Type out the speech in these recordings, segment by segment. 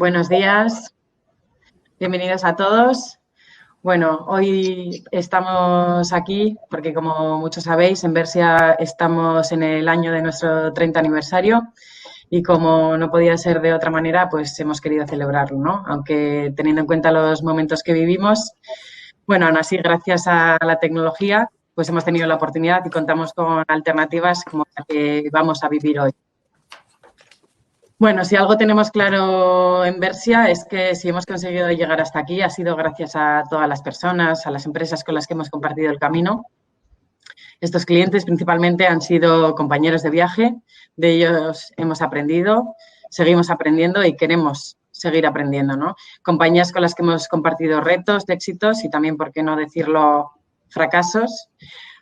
Buenos días, bienvenidos a todos. Bueno, hoy estamos aquí porque, como muchos sabéis, en Versia estamos en el año de nuestro 30 aniversario y como no podía ser de otra manera, pues hemos querido celebrarlo, ¿no? Aunque teniendo en cuenta los momentos que vivimos, bueno, aún así, gracias a la tecnología, pues hemos tenido la oportunidad y contamos con alternativas como la que vamos a vivir hoy. Bueno, si algo tenemos claro en Versia es que si hemos conseguido llegar hasta aquí ha sido gracias a todas las personas, a las empresas con las que hemos compartido el camino. Estos clientes principalmente han sido compañeros de viaje, de ellos hemos aprendido, seguimos aprendiendo y queremos seguir aprendiendo, ¿no? Compañías con las que hemos compartido retos, éxitos y también, por qué no decirlo, fracasos.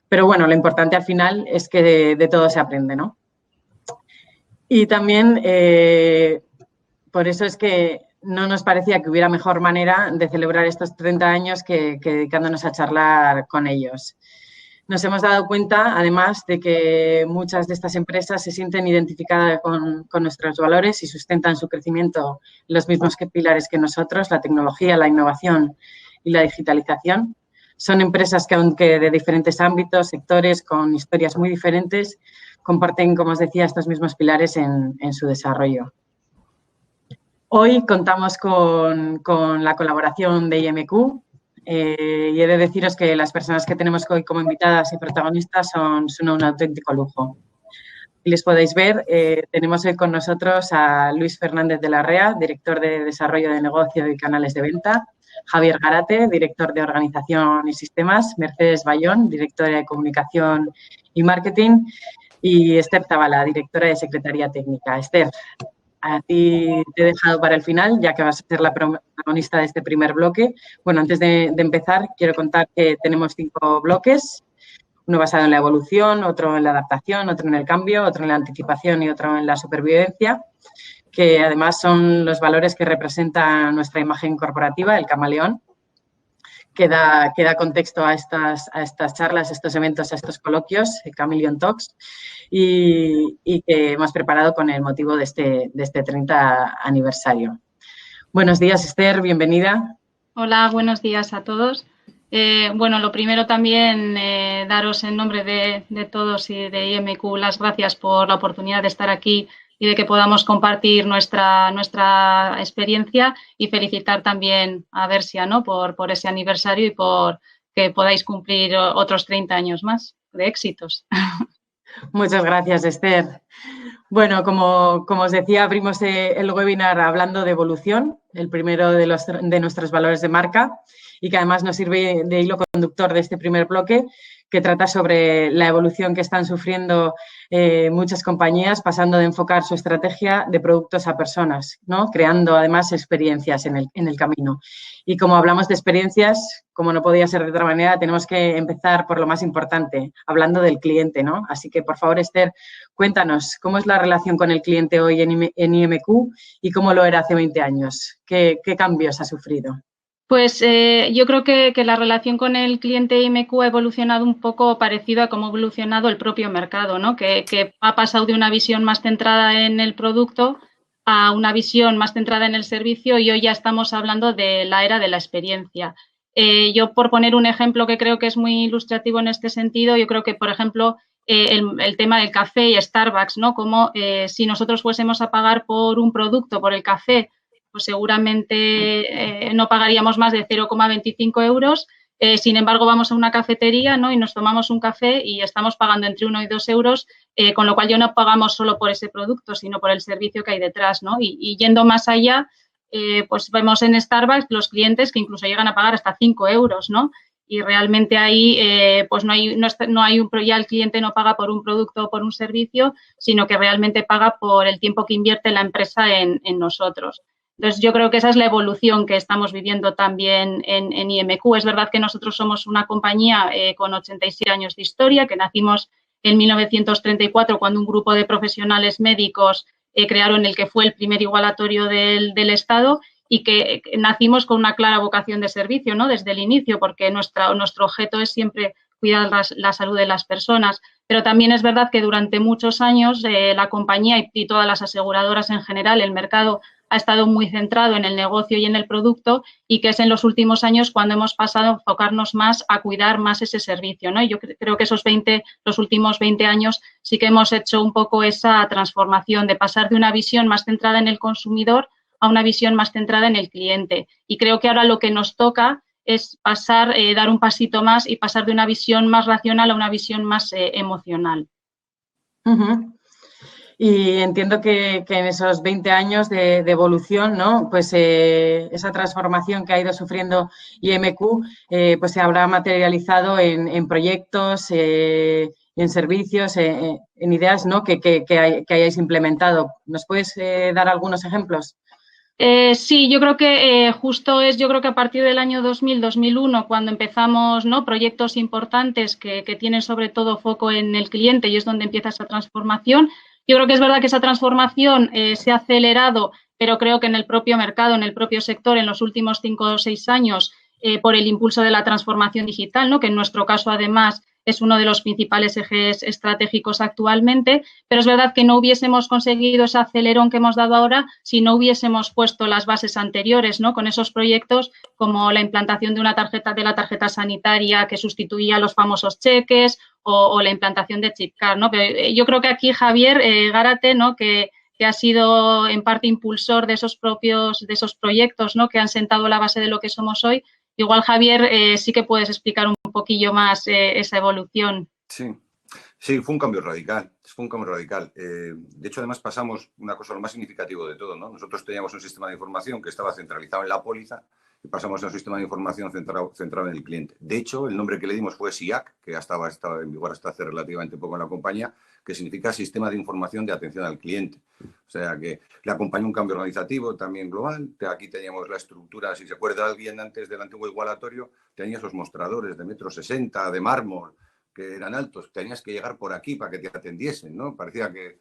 Pero bueno, lo importante al final es que de todo se aprende, ¿no? Y también por eso es que no nos parecía que hubiera mejor manera de celebrar estos 30 años que dedicándonos a charlar con ellos. Nos hemos dado cuenta, además, de que muchas de estas empresas se sienten identificadas con nuestros valores y sustentan su crecimiento en los mismos pilares que nosotros, la tecnología, la innovación y la digitalización. Son empresas que, aunque de diferentes ámbitos, sectores, con historias muy diferentes, comparten, como os decía, estos mismos pilares en su desarrollo. Hoy contamos con la colaboración de IMQ y he de deciros que las personas que tenemos hoy como invitadas y protagonistas son un auténtico lujo. Y les podéis ver, tenemos hoy con nosotros a Luis Fernández de la Rea, director de Desarrollo de Negocio y Canales de Venta, Javier Garate, director de Organización y Sistemas, Mercedes Bayón, directora de Comunicación y Marketing, y Esther Zavala, directora de Secretaría Técnica. Esther, a ti te he dejado para el final, ya que vas a ser la protagonista de este primer bloque. Bueno, antes de empezar, quiero contar que tenemos 5 bloques, uno basado en la evolución, otro en la adaptación, otro en el cambio, otro en la anticipación y otro en la supervivencia, que además son los valores que representan nuestra imagen corporativa, el camaleón, que da contexto a estas charlas, a estos eventos, a estos coloquios, Chameleon Talks, y que hemos preparado con el motivo de este 30 aniversario. Buenos días, Esther, bienvenida. Hola, buenos días a todos. Bueno, lo primero también daros en nombre de todos y de IMQ las gracias por la oportunidad de estar aquí y de que podamos compartir nuestra experiencia y felicitar también a Versia, ¿no? por ese aniversario y por que podáis cumplir otros 30 años más de éxitos. Muchas gracias, Esther. Bueno, como os decía, abrimos el webinar hablando de evolución, el primero de nuestros valores de marca y que además nos sirve de hilo conductor de este primer bloque, que trata sobre la evolución que están sufriendo muchas compañías, pasando de enfocar su estrategia de productos a personas, ¿no? Creando además experiencias en el camino. Y como hablamos de experiencias, como no podía ser de otra manera, tenemos que empezar por lo más importante, hablando del cliente, ¿no? Así que, por favor, Esther, cuéntanos, ¿cómo es la relación con el cliente hoy en IMQ y cómo lo era hace 20 años? ¿Qué cambios ha sufrido? Pues yo creo que la relación con el cliente IMQ ha evolucionado un poco parecido a cómo ha evolucionado el propio mercado, ¿no? Que ha pasado de una visión más centrada en el producto a una visión más centrada en el servicio y hoy ya estamos hablando de la era de la experiencia. Yo, por poner un ejemplo que creo que es muy ilustrativo en este sentido, yo creo que, por ejemplo, el tema del café y Starbucks, ¿no? Como si nosotros fuésemos a pagar por un producto, por el café, pues seguramente no pagaríamos más de 0,25 euros. Sin embargo, vamos a una cafetería, ¿no? Y nos tomamos un café y estamos pagando entre 1 y 2 euros, con lo cual ya no pagamos solo por ese producto, sino por el servicio que hay detrás, ¿no? Y yendo más allá, pues vemos en Starbucks los clientes que incluso llegan a pagar hasta 5 euros, ¿no? Y realmente ahí pues ya el cliente no paga por un producto o por un servicio, sino que realmente paga por el tiempo que invierte la empresa en nosotros. Entonces, yo creo que esa es la evolución que estamos viviendo también en IMQ. Es verdad que nosotros somos una compañía con 86 años de historia, que nacimos en 1934 cuando un grupo de profesionales médicos crearon el que fue el primer igualatorio del Estado y que nacimos con una clara vocación de servicio, ¿no? Desde el inicio, porque nuestro objeto es siempre cuidar la salud de las personas. Pero también es verdad que durante muchos años la compañía y todas las aseguradoras en general, el mercado, ha estado muy centrado en el negocio y en el producto, y que es en los últimos años cuando hemos pasado a enfocarnos más a cuidar más ese servicio, ¿no? Y yo creo que los últimos 20 años sí que hemos hecho un poco esa transformación de pasar de una visión más centrada en el consumidor a una visión más centrada en el cliente. Y creo que ahora lo que nos toca es pasar, dar un pasito más y pasar de una visión más racional a una visión más emocional. Y entiendo que en esos 20 años de evolución, ¿no? Pues esa transformación que ha ido sufriendo IMQ, pues se habrá materializado en proyectos, en servicios, en ideas, ¿no? que hayáis implementado. ¿Nos puedes dar algunos ejemplos? Sí, yo creo que yo creo que a partir del año 2000, 2001, cuando empezamos, ¿no? Proyectos importantes que tienen sobre todo foco en el cliente, y es donde empieza esa transformación. Yo creo que es verdad que esa transformación se ha acelerado, pero creo que en el propio mercado, en el propio sector, en los últimos 5 o 6 años, por el impulso de la transformación digital, ¿no? Que en nuestro caso, además, es uno de los principales ejes estratégicos actualmente, pero es verdad que no hubiésemos conseguido ese acelerón que hemos dado ahora si no hubiésemos puesto las bases anteriores, ¿no? Con esos proyectos como la implantación de la tarjeta sanitaria que sustituía a los famosos cheques o la implantación de Chipcar, ¿no? Pero yo creo que aquí Javier Gárate, ¿no? que ha sido en parte impulsor de esos proyectos, ¿no? Que han sentado la base de lo que somos hoy. Igual, Javier, sí que puedes explicar un poquillo más esa evolución. Sí, fue un cambio radical. De hecho, además pasamos una cosa lo más significativo de todo, ¿no? Nosotros teníamos un sistema de información que estaba centralizado en la póliza y pasamos a un sistema de información centrado en el cliente. De hecho, el nombre que le dimos fue SIAC, que ya estaba en vigor hasta hace relativamente poco en la compañía, que significa Sistema de Información de Atención al Cliente. O sea que le acompañó un cambio organizativo también global. Aquí teníamos la estructura, si se acuerda alguien antes del antiguo igualatorio, tenías los mostradores de 1,60 m de mármol, que eran altos, tenías que llegar por aquí para que te atendiesen, ¿no? Parecía que...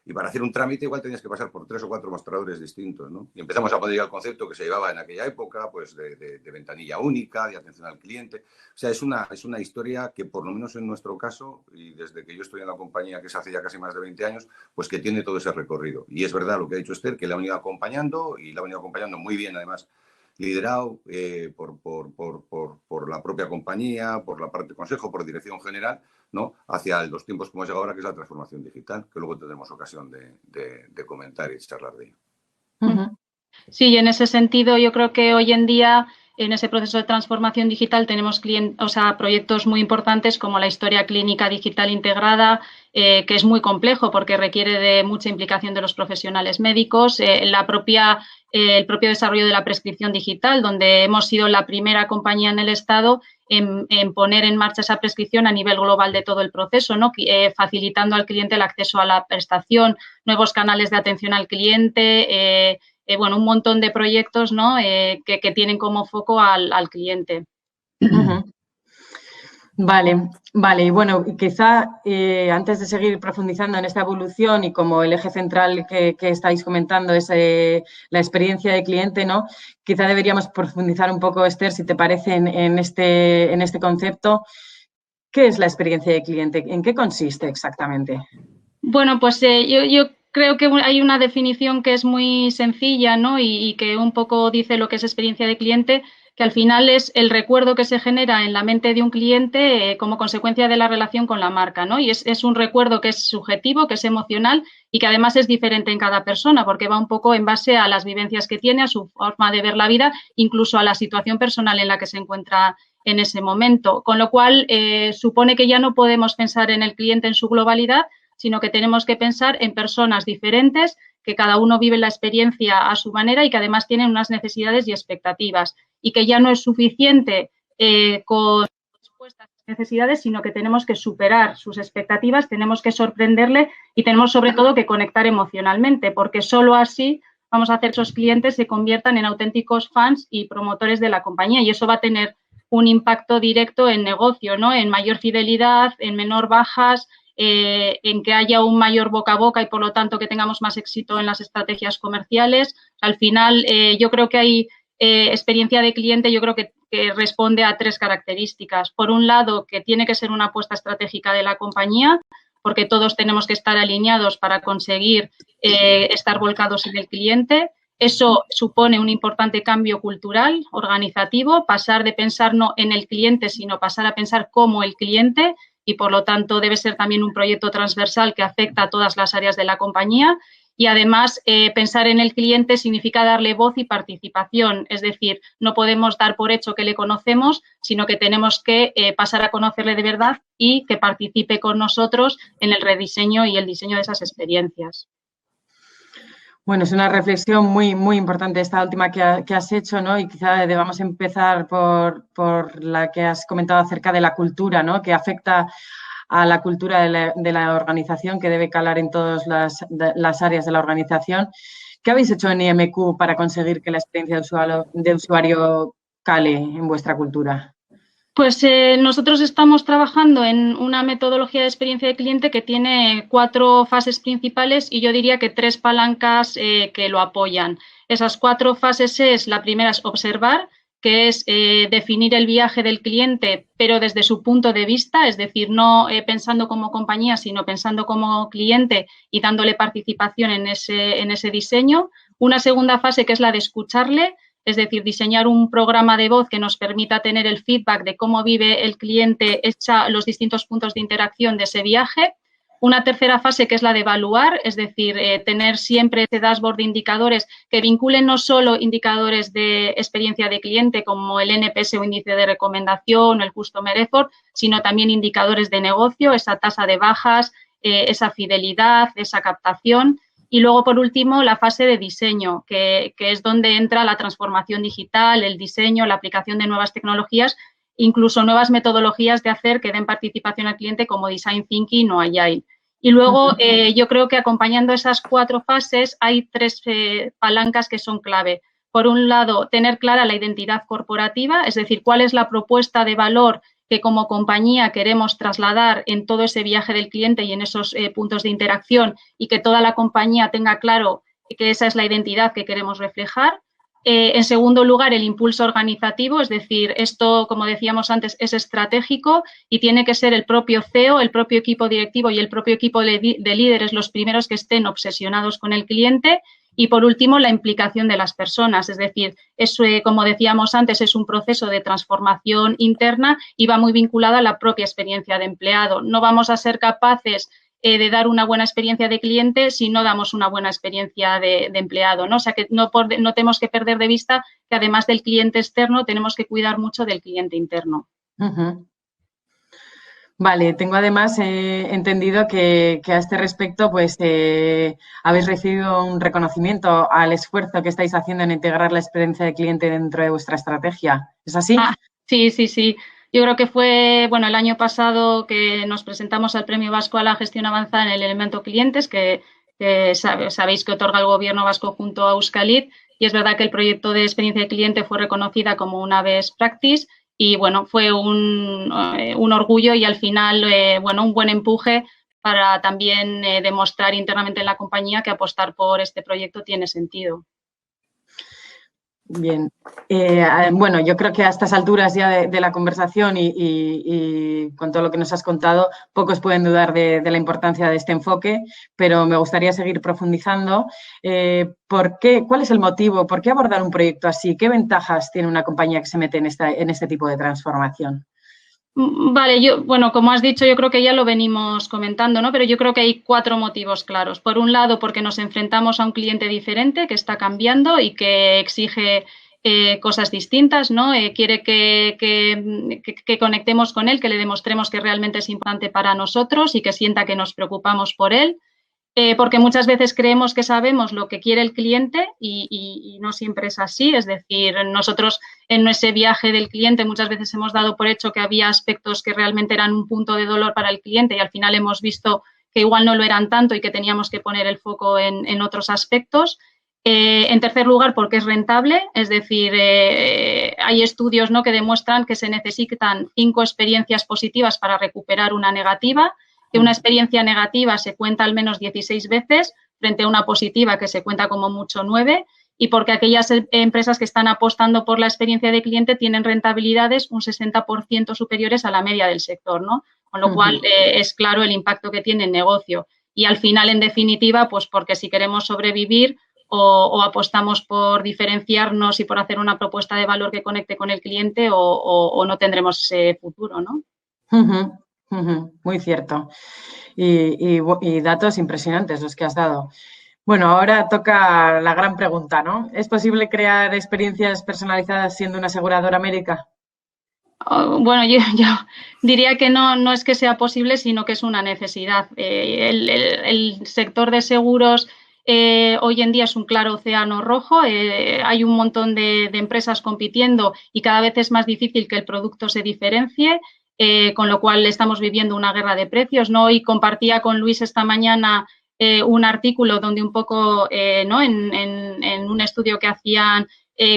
Y para hacer un trámite igual tenías que pasar por 3 o 4 mostradores distintos, ¿no? Y empezamos a poner ya el concepto que se llevaba en aquella época, pues de ventanilla única, de atención al cliente. O sea, es una historia que por lo menos en nuestro caso, y desde que yo estoy en la compañía, que es hace ya casi más de 20 años, pues que tiene todo ese recorrido. Y es verdad lo que ha dicho Esther, que la ha venido acompañando, y la ha venido acompañando muy bien además, liderado por la propia compañía, por la parte de consejo, por dirección general, ¿no? Hacia los tiempos como es ahora, que es la transformación digital, que luego tendremos ocasión de comentar y charlar de ello. Sí, y en ese sentido yo creo que hoy en día en ese proceso de transformación digital tenemos proyectos muy importantes como la historia clínica digital integrada, que es muy complejo porque requiere de mucha implicación de los profesionales médicos, el propio desarrollo de la prescripción digital, donde hemos sido la primera compañía en el Estado en poner en marcha esa prescripción a nivel global de todo el proceso, ¿no? Facilitando al cliente el acceso a la prestación, nuevos canales de atención al cliente, un montón de proyectos, ¿no? que tienen como foco al cliente. Vale. Y bueno, quizá antes de seguir profundizando en esta evolución y como el eje central que estáis comentando es la experiencia de cliente, ¿no? Quizá deberíamos profundizar un poco, Esther, si te parece, en este concepto. ¿Qué es la experiencia de cliente? ¿En qué consiste exactamente? Bueno, pues yo creo que hay una definición que es muy sencilla, ¿no? Y que un poco dice lo que es experiencia de cliente, que al final es el recuerdo que se genera en la mente de un cliente como consecuencia de la relación con la marca, ¿no? Y es un recuerdo que es subjetivo, que es emocional y que además es diferente en cada persona, porque va un poco en base a las vivencias que tiene, a su forma de ver la vida, incluso a la situación personal en la que se encuentra en ese momento. Con lo cual, supone que ya no podemos pensar en el cliente en su globalidad, sino que tenemos que pensar en personas diferentes, que cada uno vive la experiencia a su manera y que además tienen unas necesidades y expectativas, y que ya no es suficiente con respuestas a sus necesidades, sino que tenemos que superar sus expectativas, tenemos que sorprenderle y tenemos sobre todo que conectar emocionalmente, porque solo así vamos a hacer que esos clientes se conviertan en auténticos fans y promotores de la compañía, y eso va a tener un impacto directo en negocio, ¿no? En mayor fidelidad, en menor bajas, en que haya un mayor boca a boca y, por lo tanto, que tengamos más éxito en las estrategias comerciales. Al final, yo creo que hay experiencia de cliente, yo creo que responde a 3 características. Por un lado, que tiene que ser una apuesta estratégica de la compañía, porque todos tenemos que estar alineados para conseguir estar volcados en el cliente. Eso supone un importante cambio cultural, organizativo, pasar de pensar no en el cliente, sino pasar a pensar como el cliente, y por lo tanto debe ser también un proyecto transversal que afecta a todas las áreas de la compañía. Y además, pensar en el cliente significa darle voz y participación, es decir, no podemos dar por hecho que le conocemos, sino que tenemos que pasar a conocerle de verdad y que participe con nosotros en el rediseño y el diseño de esas experiencias. Bueno, es una reflexión muy, muy importante esta última que has hecho, ¿no? Y quizá debamos empezar por la que has comentado acerca de la cultura, ¿no? Que afecta a la cultura de la organización, que debe calar en todas las áreas de la organización. ¿Qué habéis hecho en IMQ para conseguir que la experiencia de usuario cale en vuestra cultura? Pues nosotros estamos trabajando en una metodología de experiencia de cliente que tiene 4 fases principales y yo diría que 3 palancas que lo apoyan. Esas 4 fases la primera es observar, que es definir el viaje del cliente, pero desde su punto de vista, es decir, no pensando como compañía, sino pensando como cliente y dándole participación en ese diseño. Una segunda fase que es la de escucharle, es decir, diseñar un programa de voz que nos permita tener el feedback de cómo vive el cliente, los distintos puntos de interacción de ese viaje. Una tercera fase que es la de evaluar, es decir, tener siempre ese dashboard de indicadores que vinculen no solo indicadores de experiencia de cliente como el NPS o índice de recomendación o el Customer Effort, sino también indicadores de negocio, esa tasa de bajas, esa fidelidad, esa captación. Y luego, por último, la fase de diseño, que es donde entra la transformación digital, el diseño, la aplicación de nuevas tecnologías, incluso nuevas metodologías de hacer que den participación al cliente como Design Thinking o Agile. Y luego, yo creo que acompañando esas 4 fases hay 3 palancas que son clave. Por un lado, tener clara la identidad corporativa, es decir, cuál es la propuesta de valor que como compañía queremos trasladar en todo ese viaje del cliente y en esos puntos de interacción y que toda la compañía tenga claro que esa es la identidad que queremos reflejar. En segundo lugar, el impulso organizativo, es decir, esto, como decíamos antes, es estratégico y tiene que ser el propio CEO, el propio equipo directivo y el propio equipo de líderes los primeros que estén obsesionados con el cliente. Y, por último, la implicación de las personas, es decir, eso, como decíamos antes, es un proceso de transformación interna y va muy vinculada a la propia experiencia de empleado. No vamos a ser capaces de dar una buena experiencia de cliente si no damos una buena experiencia de empleado, ¿no? O sea, que no tenemos que perder de vista que además del cliente externo tenemos que cuidar mucho del cliente interno. Vale, tengo además entendido que a este respecto pues habéis recibido un reconocimiento al esfuerzo que estáis haciendo en integrar la experiencia de cliente dentro de vuestra estrategia. ¿Es así? Sí. Yo creo que fue, bueno, el año pasado que nos presentamos al Premio Vasco a la Gestión Avanzada en el Elemento Clientes, que sabéis que otorga el Gobierno vasco junto a Euskalit, y es verdad que el proyecto de experiencia de cliente fue reconocida como una best practice y, bueno, fue un orgullo y al final, bueno, un buen empuje para también demostrar internamente en la compañía que apostar por este proyecto tiene sentido. Bien, bueno, yo creo que a estas alturas ya de la conversación y con todo lo que nos has contado, pocos pueden dudar de la importancia de este enfoque, pero me gustaría seguir profundizando. ¿Cuál es el motivo? ¿Por qué abordar un proyecto así? ¿Qué ventajas tiene una compañía que se mete en este tipo de transformación? Vale, bueno, como has dicho, yo creo que ya lo venimos comentando, ¿no? Pero yo creo que hay 4 motivos claros. Por un lado, porque nos enfrentamos a un cliente diferente que está cambiando y que exige cosas distintas, ¿no? Quiere que conectemos con él, que le demostremos que realmente es importante para nosotros y que sienta que nos preocupamos por él. Porque muchas veces creemos que sabemos lo que quiere el cliente y no siempre es así. Es decir, nosotros en ese viaje del cliente muchas veces hemos dado por hecho que había aspectos que realmente eran un punto de dolor para el cliente y al final hemos visto que igual no lo eran tanto y que teníamos que poner el foco en otros aspectos. En tercer lugar, porque es rentable, es decir, hay estudios, ¿no?, que demuestran que se necesitan 5 experiencias positivas para recuperar una negativa, que una experiencia negativa se cuenta al menos 16 veces frente a una positiva que se cuenta como mucho 9, y porque aquellas empresas que están apostando por la experiencia de cliente tienen rentabilidades un 60% superiores a la media del sector, ¿no? Con lo cual es claro el impacto que tiene el negocio. Y al final, en definitiva, pues porque si queremos sobrevivir, o apostamos por diferenciarnos y por hacer una propuesta de valor que conecte con el cliente o no tendremos futuro, ¿no? Muy cierto. Y datos impresionantes los que has dado. Bueno, ahora toca la gran pregunta, ¿no? ¿Es posible crear experiencias personalizadas siendo una aseguradora médica? Bueno, yo diría que no es que sea posible, sino que es una necesidad. El sector de seguros hoy en día es un claro océano rojo. Hay un montón de empresas compitiendo y cada vez es más difícil que el producto se diferencie, con lo cual estamos viviendo una guerra de precios, ¿no? Y compartía con Luis esta mañana un artículo donde un poco, ¿no? En un estudio que hacían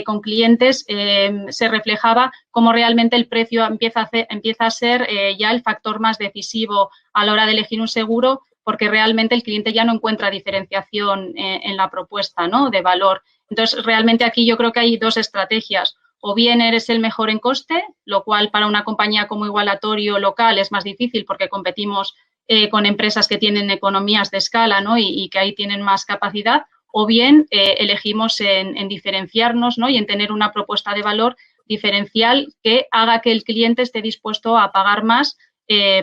con clientes se reflejaba cómo realmente el precio empieza a ser ya el factor más decisivo a la hora de elegir un seguro, porque realmente el cliente ya no encuentra diferenciación en la propuesta, ¿no? De valor. Entonces, realmente aquí yo creo que hay dos estrategias. O bien eres el mejor en coste, lo cual para una compañía como Igualatorio local es más difícil porque competimos con empresas que tienen economías de escala, ¿no? Y que ahí tienen más capacidad, o bien elegimos en diferenciarnos, ¿no? Y en tener una propuesta de valor diferencial que haga que el cliente esté dispuesto a pagar más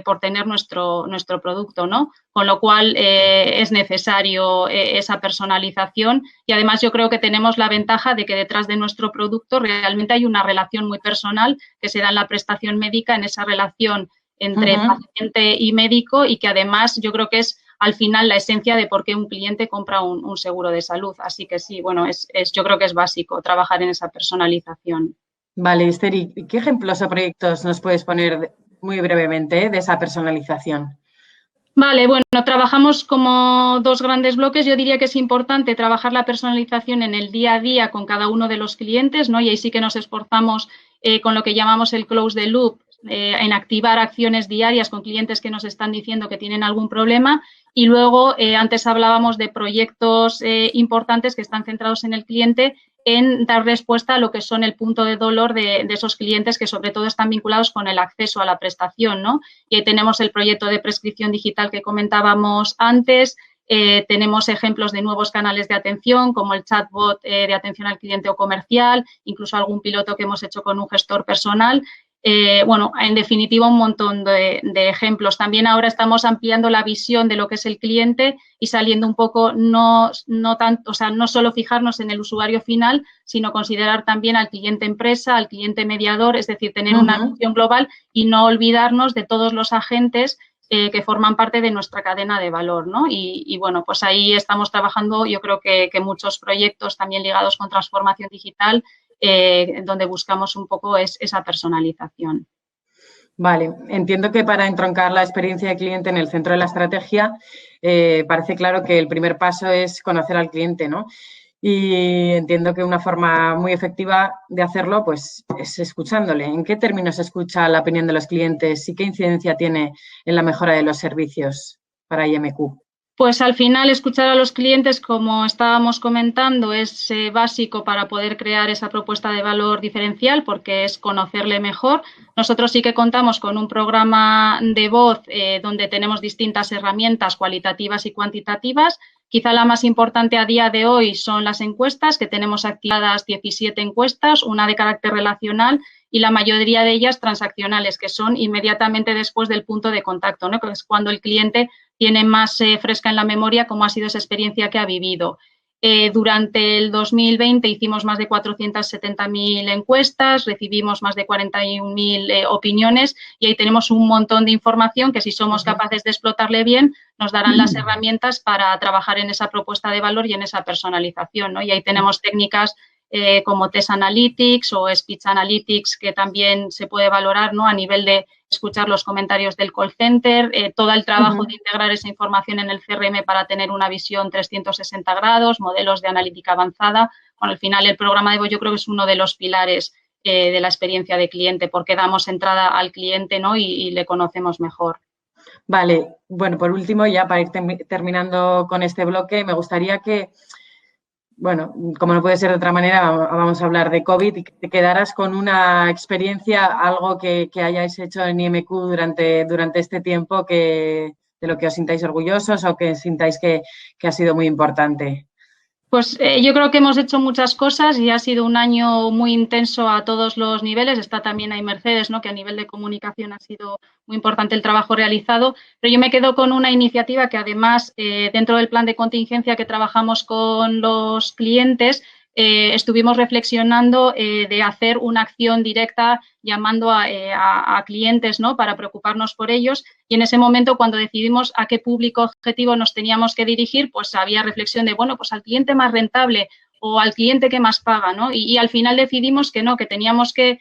por tener nuestro producto, ¿no? Con lo cual es necesario esa personalización y además yo creo que tenemos la ventaja de que detrás de nuestro producto realmente hay una relación muy personal que se da en la prestación médica, en esa relación entre paciente y médico y que además yo creo que es al final la esencia de por qué un cliente compra un seguro de salud. Así que sí, bueno, yo creo que es básico trabajar en esa personalización. Vale, Esther, ¿y qué ejemplos o proyectos nos puedes poner muy brevemente de esa personalización? Vale, bueno, trabajamos como dos grandes bloques. Yo diría que es importante trabajar la personalización en el día a día con cada uno de los clientes, ¿no? Y ahí sí que nos esforzamos con lo que llamamos el close the loop, en activar acciones diarias con clientes que nos están diciendo que tienen algún problema. Y luego, antes hablábamos de proyectos importantes que están centrados en el cliente, en dar respuesta a lo que son el punto de dolor de esos clientes que sobre todo están vinculados con el acceso a la prestación, ¿no? Y ahí tenemos el proyecto de prescripción digital que comentábamos antes, tenemos ejemplos de nuevos canales de atención como el chatbot de atención al cliente o comercial, incluso algún piloto que hemos hecho con un gestor personal. Bueno, en definitiva, un montón de ejemplos. También ahora estamos ampliando la visión de lo que es el cliente y saliendo un poco, no tanto, o sea, no solo fijarnos en el usuario final, sino considerar también al cliente empresa, al cliente mediador, es decir, tener una visión global y no olvidarnos de todos los agentes que forman parte de nuestra cadena de valor, ¿no? Y bueno, pues ahí estamos trabajando, yo creo que muchos proyectos también ligados con transformación digital, donde buscamos un poco esa personalización. Vale, entiendo que para entroncar la experiencia de cliente en el centro de la estrategia, parece claro que el primer paso es conocer al cliente, ¿no? Y entiendo que una forma muy efectiva de hacerlo, pues, es escuchándole. ¿En qué términos se escucha la opinión de los clientes y qué incidencia tiene en la mejora de los servicios para IMQ? Pues al final escuchar a los clientes, como estábamos comentando, es básico para poder crear esa propuesta de valor diferencial porque es conocerle mejor. Nosotros sí que contamos con un programa de voz donde tenemos distintas herramientas cualitativas y cuantitativas. Quizá la más importante a día de hoy son las encuestas, que tenemos activadas 17 encuestas, una de carácter relacional y la mayoría de ellas transaccionales, que son inmediatamente después del punto de contacto, ¿no? Que es cuando el cliente tiene más fresca en la memoria cómo ha sido esa experiencia que ha vivido. Durante el 2020 hicimos más de 470.000 encuestas, recibimos más de 41.000 opiniones y ahí tenemos un montón de información que si somos capaces de explotarle bien nos darán las herramientas para trabajar en esa propuesta de valor y en esa personalización, ¿no? Y ahí tenemos técnicas como Test Analytics o Speech Analytics que también se puede valorar, ¿no? A nivel de escuchar los comentarios del call center, todo el trabajo de integrar esa información en el CRM para tener una visión 360 grados, modelos de analítica avanzada. Bueno, al final el programa de voz yo creo que es uno de los pilares de la experiencia de cliente porque damos entrada al cliente, ¿no? y le conocemos mejor. Vale, bueno, por último, ya para ir terminando con este bloque, me gustaría que, bueno, como no puede ser de otra manera, vamos a hablar de COVID y que te quedaras con una experiencia, algo que hayáis hecho en IMQ durante este tiempo de lo que os sintáis orgullosos o que sintáis que ha sido muy importante. Pues yo creo que hemos hecho muchas cosas y ha sido un año muy intenso a todos los niveles. Está también ahí Mercedes, ¿no? Que a nivel de comunicación ha sido muy importante el trabajo realizado. Pero yo me quedo con una iniciativa que además dentro del plan de contingencia que trabajamos con los clientes, estuvimos reflexionando de hacer una acción directa llamando a clientes, ¿no? Para preocuparnos por ellos. Y en ese momento, cuando decidimos a qué público objetivo nos teníamos que dirigir, pues había reflexión de, bueno, pues al cliente más rentable o al cliente que más paga, ¿no? Y al final decidimos que no, que teníamos que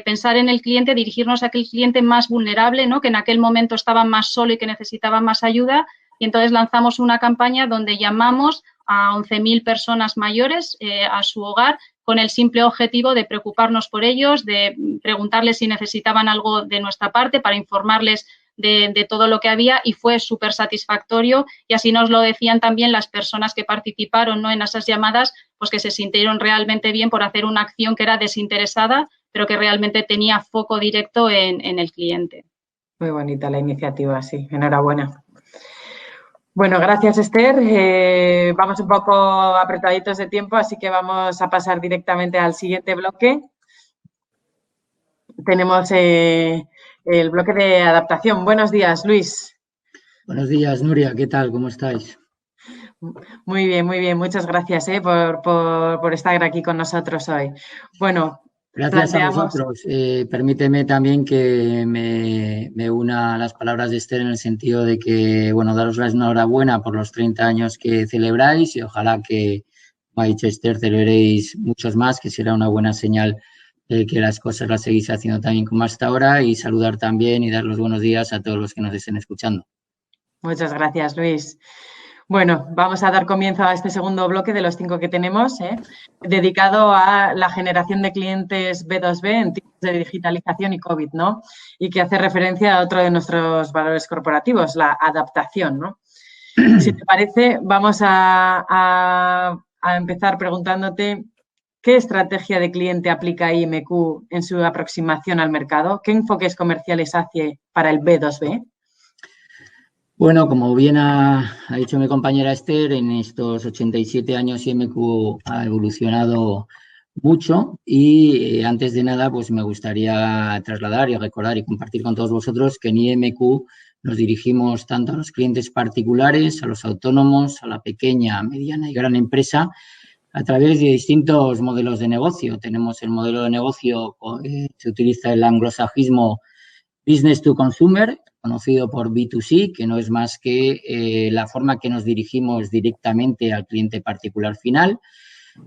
pensar en el cliente, dirigirnos a aquel cliente más vulnerable, ¿no? Que en aquel momento estaba más solo y que necesitaba más ayuda. Y entonces lanzamos una campaña donde llamamos a 11.000 personas mayores a su hogar con el simple objetivo de preocuparnos por ellos, de preguntarles si necesitaban algo de nuestra parte para informarles de todo lo que había, y fue súper satisfactorio, y así nos lo decían también las personas que participaron, ¿no? En esas llamadas, pues que se sintieron realmente bien por hacer una acción que era desinteresada, pero que realmente tenía foco directo en el cliente. Muy bonita la iniciativa, sí. Enhorabuena. Bueno, gracias, Esther. Vamos un poco apretaditos de tiempo, así que vamos a pasar directamente al siguiente bloque. Tenemos el bloque de adaptación. Buenos días, Luis. Buenos días, Nuria. ¿Qué tal? ¿Cómo estáis? Muy bien, muy bien. Muchas gracias por estar aquí con nosotros hoy. Bueno, gracias a vosotros. Permíteme también que me una a las palabras de Esther en el sentido de que, bueno, daros la enhorabuena por los 30 años que celebráis y ojalá que, como ha dicho Esther, celebréis muchos más, que será una buena señal de que las cosas las seguís haciendo también como hasta ahora, y saludar también y dar los buenos días a todos los que nos estén escuchando. Muchas gracias, Luis. Bueno, vamos a dar comienzo a este segundo bloque de los 5 que tenemos, dedicado a la generación de clientes B2B en tiempos de digitalización y COVID, ¿no? Y que hace referencia a otro de nuestros valores corporativos, la adaptación, ¿no? Si te parece, vamos a empezar preguntándote ¿qué estrategia de cliente aplica IMQ en su aproximación al mercado? ¿Qué enfoques comerciales hace para el B2B? Bueno, como bien ha dicho mi compañera Esther, en estos 87 años IMQ ha evolucionado mucho y antes de nada pues me gustaría trasladar y recordar y compartir con todos vosotros que en IMQ nos dirigimos tanto a los clientes particulares, a los autónomos, a la pequeña, mediana y gran empresa a través de distintos modelos de negocio. Tenemos el modelo de negocio, se utiliza el anglosajismo Business to Consumer, conocido por B2C, que no es más que la forma que nos dirigimos directamente al cliente particular final.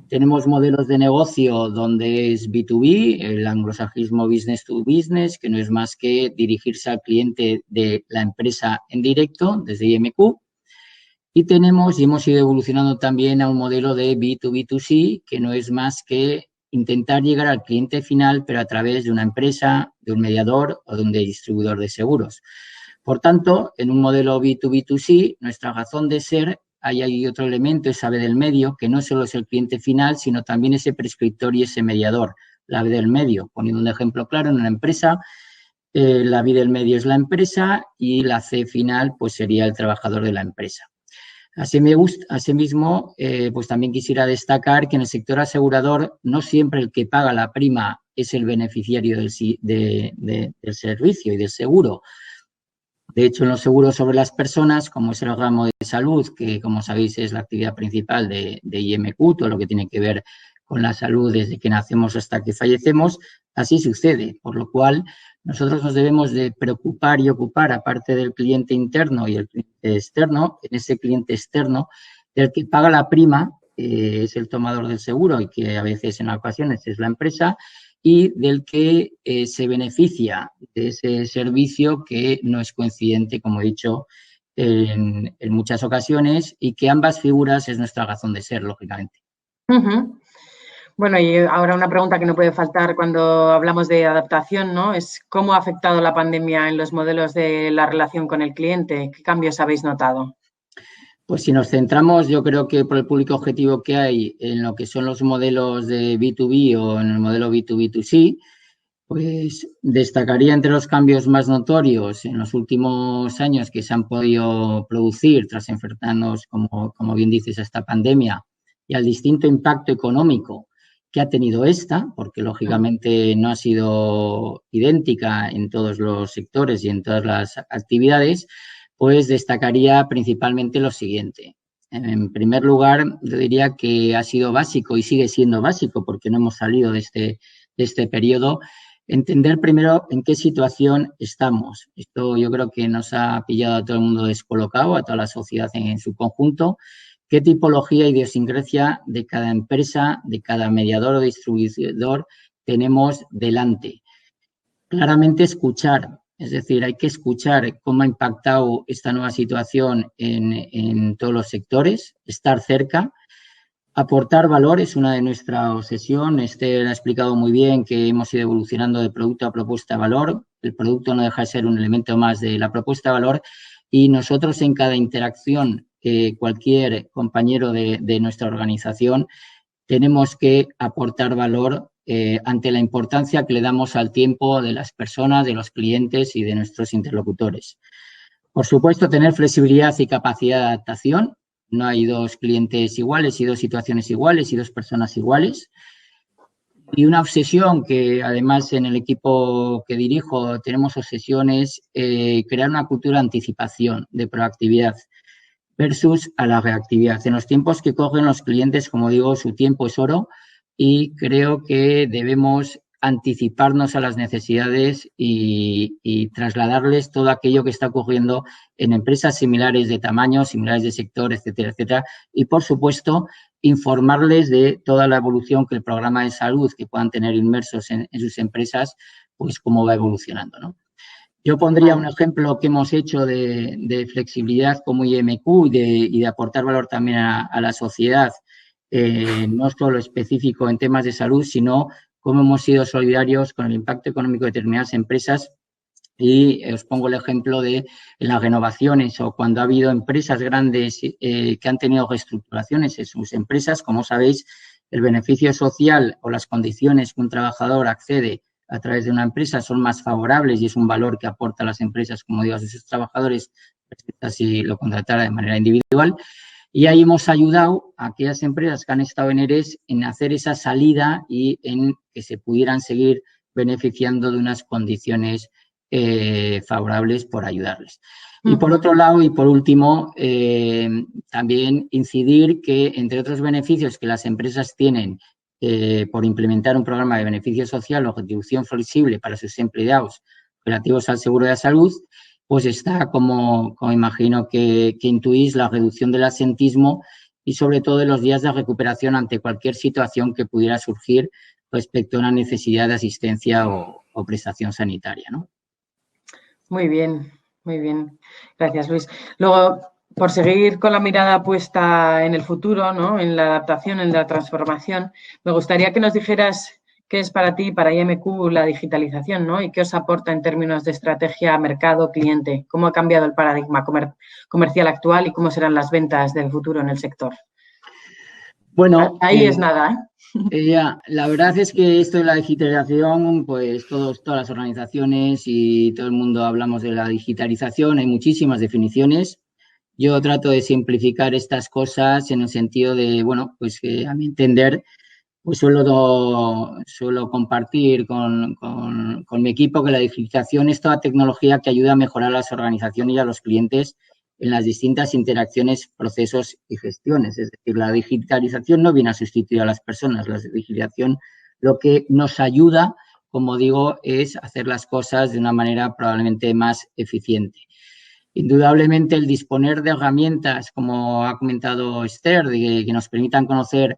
Tenemos modelos de negocio donde es B2B, el anglosajismo Business to Business, que no es más que dirigirse al cliente de la empresa en directo desde IMQ. Y tenemos y hemos ido evolucionando también a un modelo de B2B2C, que no es más que intentar llegar al cliente final, pero a través de una empresa, de un mediador o de un distribuidor de seguros. Por tanto, en un modelo B2B2C, nuestra razón de ser, hay otro elemento, esa B del medio, que no solo es el cliente final, sino también ese prescriptor y ese mediador, la B del medio. Poniendo un ejemplo claro, en una empresa, la B del medio es la empresa y la C final pues sería el trabajador de la empresa. Asimismo, pues también quisiera destacar que en el sector asegurador no siempre el que paga la prima es el beneficiario del servicio y del seguro. De hecho, en los seguros sobre las personas, como es el ramo de salud, que como sabéis es la actividad principal de IMQ, todo lo que tiene que ver con la salud desde que nacemos hasta que fallecemos, así sucede, por lo cual nosotros nos debemos de preocupar y ocupar, aparte del cliente interno y el cliente externo, en ese cliente externo, del que paga la prima, es el tomador del seguro y que a veces en ocasiones es la empresa, y del que se beneficia de ese servicio que no es coincidente, como he dicho, en muchas ocasiones, y que ambas figuras es nuestra razón de ser, lógicamente. Uh-huh. Bueno, y ahora una pregunta que no puede faltar cuando hablamos de adaptación, ¿no? Es ¿cómo ha afectado la pandemia en los modelos de la relación con el cliente? ¿Qué cambios habéis notado? Pues si nos centramos, yo creo que por el público objetivo que hay en lo que son los modelos de B2B o en el modelo B2B2C, pues destacaría entre los cambios más notorios en los últimos años que se han podido producir tras enfrentarnos, como bien dices, a esta pandemia y al distinto impacto económico que ha tenido esta, porque lógicamente no ha sido idéntica en todos los sectores y en todas las actividades, pues destacaría principalmente lo siguiente. En primer lugar, yo diría que ha sido básico y sigue siendo básico, porque no hemos salido de este periodo, entender primero en qué situación estamos. Esto yo creo que nos ha pillado a todo el mundo descolocado, a toda la sociedad en su conjunto. ¿Qué tipología e idiosincrasia de cada empresa, de cada mediador o distribuidor tenemos delante? Claramente escuchar, es decir, hay que escuchar cómo ha impactado esta nueva situación en todos los sectores, estar cerca. Aportar valor es una de nuestras obsesiones. Esther ha explicado muy bien que hemos ido evolucionando de producto a propuesta de valor. El producto no deja de ser un elemento más de la propuesta de valor y nosotros en cada interacción que cualquier compañero de nuestra organización tenemos que aportar valor ante la importancia que le damos al tiempo de las personas, de los clientes y de nuestros interlocutores. Por supuesto, tener flexibilidad y capacidad de adaptación. No hay dos clientes iguales y dos situaciones iguales y dos personas iguales. Y una obsesión que además en el equipo que dirijo tenemos obsesiones, crear una cultura de anticipación, de proactividad versus a la reactividad. En los tiempos que cogen los clientes, como digo, su tiempo es oro y creo que debemos anticiparnos a las necesidades y trasladarles todo aquello que está ocurriendo en empresas similares de tamaño, similares de sector, etcétera, etcétera. Y, por supuesto, informarles de toda la evolución que el programa de salud que puedan tener inmersos en sus empresas, pues cómo va evolucionando, ¿no? Yo pondría un ejemplo que hemos hecho de flexibilidad como IMQ y de aportar valor también a la sociedad, no solo específico en temas de salud, sino cómo hemos sido solidarios con el impacto económico de determinadas empresas. Y os pongo el ejemplo de las renovaciones o cuando ha habido empresas grandes que han tenido reestructuraciones en sus empresas. Como sabéis, el beneficio social o las condiciones que un trabajador accede a través de una empresa son más favorables y es un valor que aporta a las empresas, como digo, a sus trabajadores, si lo contratara de manera individual. Y ahí hemos ayudado a aquellas empresas que han estado en ERES en hacer esa salida y en que se pudieran seguir beneficiando de unas condiciones favorables por ayudarles. Y por otro lado, y por último, también incidir que, entre otros beneficios que las empresas tienen por implementar un programa de beneficio social o retribución flexible para sus empleados relativos al seguro de la salud, pues está, como imagino que intuís, la reducción del absentismo y sobre todo de los días de recuperación ante cualquier situación que pudiera surgir respecto a una necesidad de asistencia o prestación sanitaria, ¿no? Muy bien, muy bien. Gracias, Luis. Luego, por seguir con la mirada puesta en el futuro, ¿no? En la adaptación, en la transformación, me gustaría que nos dijeras qué es para ti, para IMQ, la digitalización, ¿no? Y qué os aporta en términos de estrategia, mercado, cliente. ¿Cómo ha cambiado el paradigma comercial actual y cómo serán las ventas del futuro en el sector? Bueno, ahí es nada, ¿eh? La verdad es que esto de la digitalización, pues todas las organizaciones y todo el mundo hablamos de la digitalización, hay muchísimas definiciones. Yo trato de simplificar estas cosas en el sentido de, bueno, pues que a mi entender, pues suelo compartir con mi equipo que la digitalización es toda tecnología que ayuda a mejorar las organizaciones y a los clientes en las distintas interacciones, procesos y gestiones. Es decir, la digitalización no viene a sustituir a las personas. La digitalización lo que nos ayuda, como digo, es hacer las cosas de una manera probablemente más eficiente. Indudablemente, el disponer de herramientas, como ha comentado Esther, que nos permitan conocer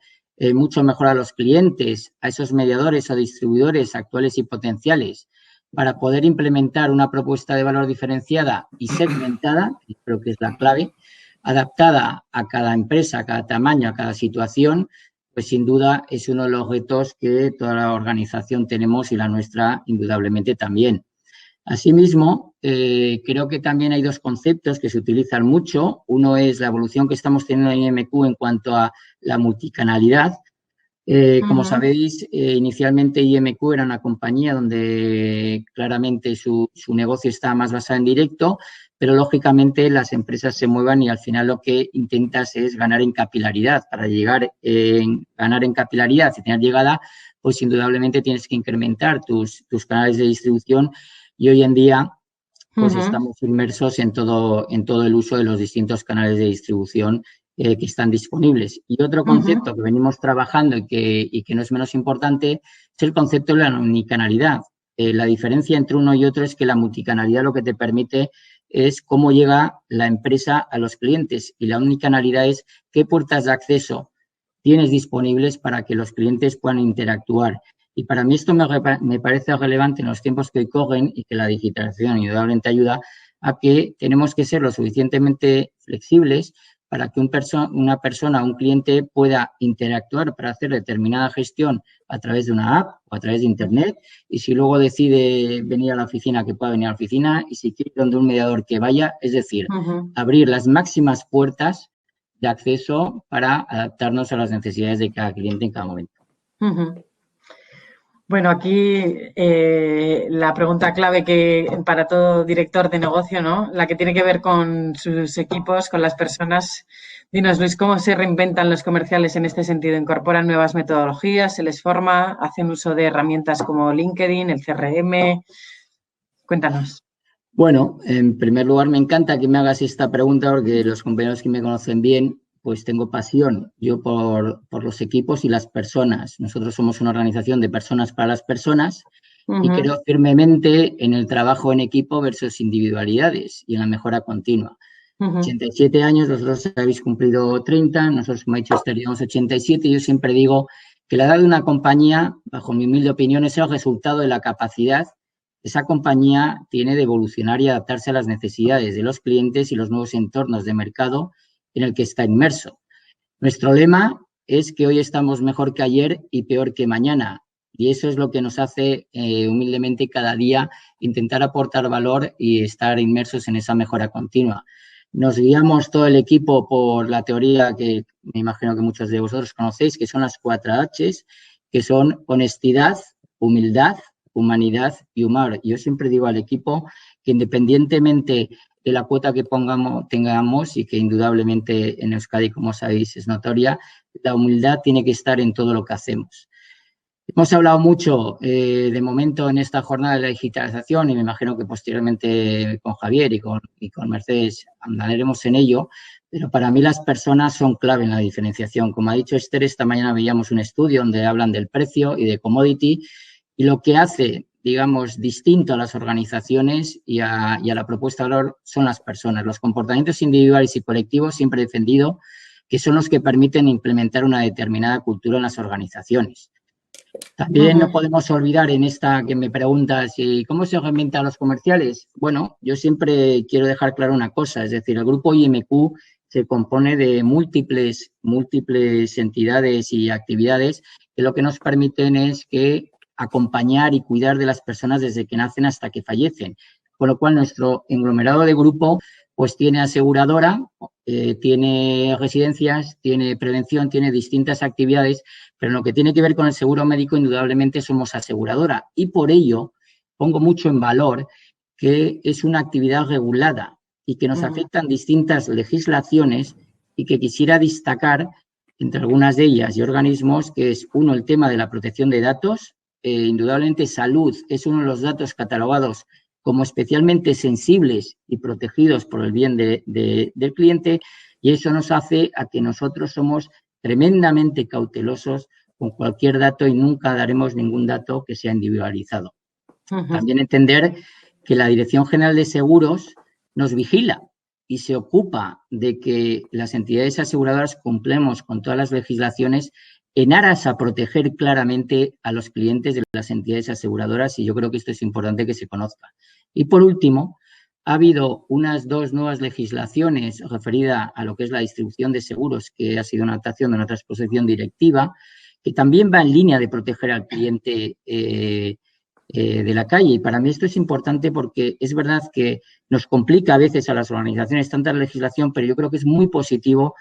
mucho mejor a los clientes, a esos mediadores o distribuidores actuales y potenciales, para poder implementar una propuesta de valor diferenciada y segmentada, que creo que es la clave, adaptada a cada empresa, a cada tamaño, a cada situación, pues sin duda es uno de los retos que toda la organización tenemos y la nuestra indudablemente también. Asimismo, creo que también hay dos conceptos que se utilizan mucho. Uno es la evolución que estamos teniendo en IMQ en cuanto a la multicanalidad. Como sabéis, inicialmente IMQ era una compañía donde claramente su negocio estaba más basado en directo, pero lógicamente las empresas se muevan y al final lo que intentas es ganar en capilaridad. Para ganar en capilaridad y tener llegada, pues indudablemente tienes que incrementar tus canales de distribución y hoy en día pues estamos inmersos en todo el uso de los distintos canales de distribución que están disponibles. Y otro concepto que venimos trabajando y que no es menos importante es el concepto de la omnicanalidad. La diferencia entre uno y otro es que la multicanalidad lo que te permite es cómo llega la empresa a los clientes y la omnicanalidad es qué puertas de acceso tienes disponibles para que los clientes puedan interactuar. Y para mí esto me parece relevante en los tiempos que hoy corren y que la digitalización indudablemente ayuda a que tenemos que ser lo suficientemente flexibles para que una persona o un cliente pueda interactuar para hacer determinada gestión a través de una app o a través de Internet y si luego decide venir a la oficina, que pueda venir a la oficina y si quiere donde un mediador que vaya, es decir, abrir las máximas puertas de acceso para adaptarnos a las necesidades de cada cliente en cada momento. Bueno, aquí la pregunta clave que para todo director de negocio, ¿no? La que tiene que ver con sus equipos, con las personas. Dinos, Luis, ¿cómo se reinventan los comerciales en este sentido? ¿Incorporan nuevas metodologías? ¿Se les forma? ¿Hacen uso de herramientas como LinkedIn, el CRM? Cuéntanos. Bueno, en primer lugar, me encanta que me hagas esta pregunta porque los compañeros que me conocen bien, pues tengo pasión yo por los equipos y las personas. Nosotros somos una organización de personas para las personas y creo firmemente en el trabajo en equipo versus individualidades y en la mejora continua. 87 años, vosotros habéis cumplido 30, nosotros, como he dicho, estaríamos 87. Yo siempre digo que la edad de una compañía, bajo mi humilde opinión, es el resultado de la capacidad que esa compañía tiene de evolucionar y adaptarse a las necesidades de los clientes y los nuevos entornos de mercado en el que está inmerso. Nuestro lema es que hoy estamos mejor que ayer y peor que mañana. Y eso es lo que nos hace humildemente cada día intentar aportar valor y estar inmersos en esa mejora continua. Nos guiamos todo el equipo por la teoría que me imagino que muchos de vosotros conocéis, que son las 4 H's, que son honestidad, humildad, humanidad y humor. Yo siempre digo al equipo que independientemente de la cuota que tengamos y que indudablemente en Euskadi, como sabéis, es notoria, la humildad tiene que estar en todo lo que hacemos. Hemos hablado mucho de momento en esta jornada de la digitalización y me imagino que posteriormente con Javier y con Mercedes andaremos en ello, pero para mí las personas son clave en la diferenciación. Como ha dicho Esther, esta mañana veíamos un estudio donde hablan del precio y de commodity y lo que hace, digamos, distinto a las organizaciones y a la propuesta de valor son las personas. Los comportamientos individuales y colectivos siempre he defendido que son los que permiten implementar una determinada cultura en las organizaciones. También no podemos olvidar en esta que me preguntas, ¿cómo se reinventan los comerciales? Bueno, yo siempre quiero dejar claro una cosa, es decir, el grupo IMQ se compone de múltiples entidades y actividades que lo que nos permiten es que acompañar y cuidar de las personas desde que nacen hasta que fallecen. Con lo cual, nuestro englomerado de grupo pues tiene aseguradora, tiene residencias, tiene prevención, tiene distintas actividades, pero en lo que tiene que ver con el seguro médico, indudablemente somos aseguradora. Y por ello, pongo mucho en valor que es una actividad regulada y que nos afectan distintas legislaciones y que quisiera destacar entre algunas de ellas y organismos, que es, uno, el tema de la protección de datos. Indudablemente, salud es uno de los datos catalogados como especialmente sensibles y protegidos por el bien del cliente, y eso nos hace a que nosotros somos tremendamente cautelosos con cualquier dato y nunca daremos ningún dato que sea individualizado. También entender que la Dirección General de Seguros nos vigila y se ocupa de que las entidades aseguradoras cumplamos con todas las legislaciones en aras a proteger claramente a los clientes de las entidades aseguradoras, y yo creo que esto es importante que se conozca. Y por último, ha habido unas 2 nuevas legislaciones referidas a lo que es la distribución de seguros, que ha sido una adaptación de una transposición directiva, que también va en línea de proteger al cliente de la calle. Y para mí esto es importante porque es verdad que nos complica a veces a las organizaciones tanta legislación, pero yo creo que es muy positivo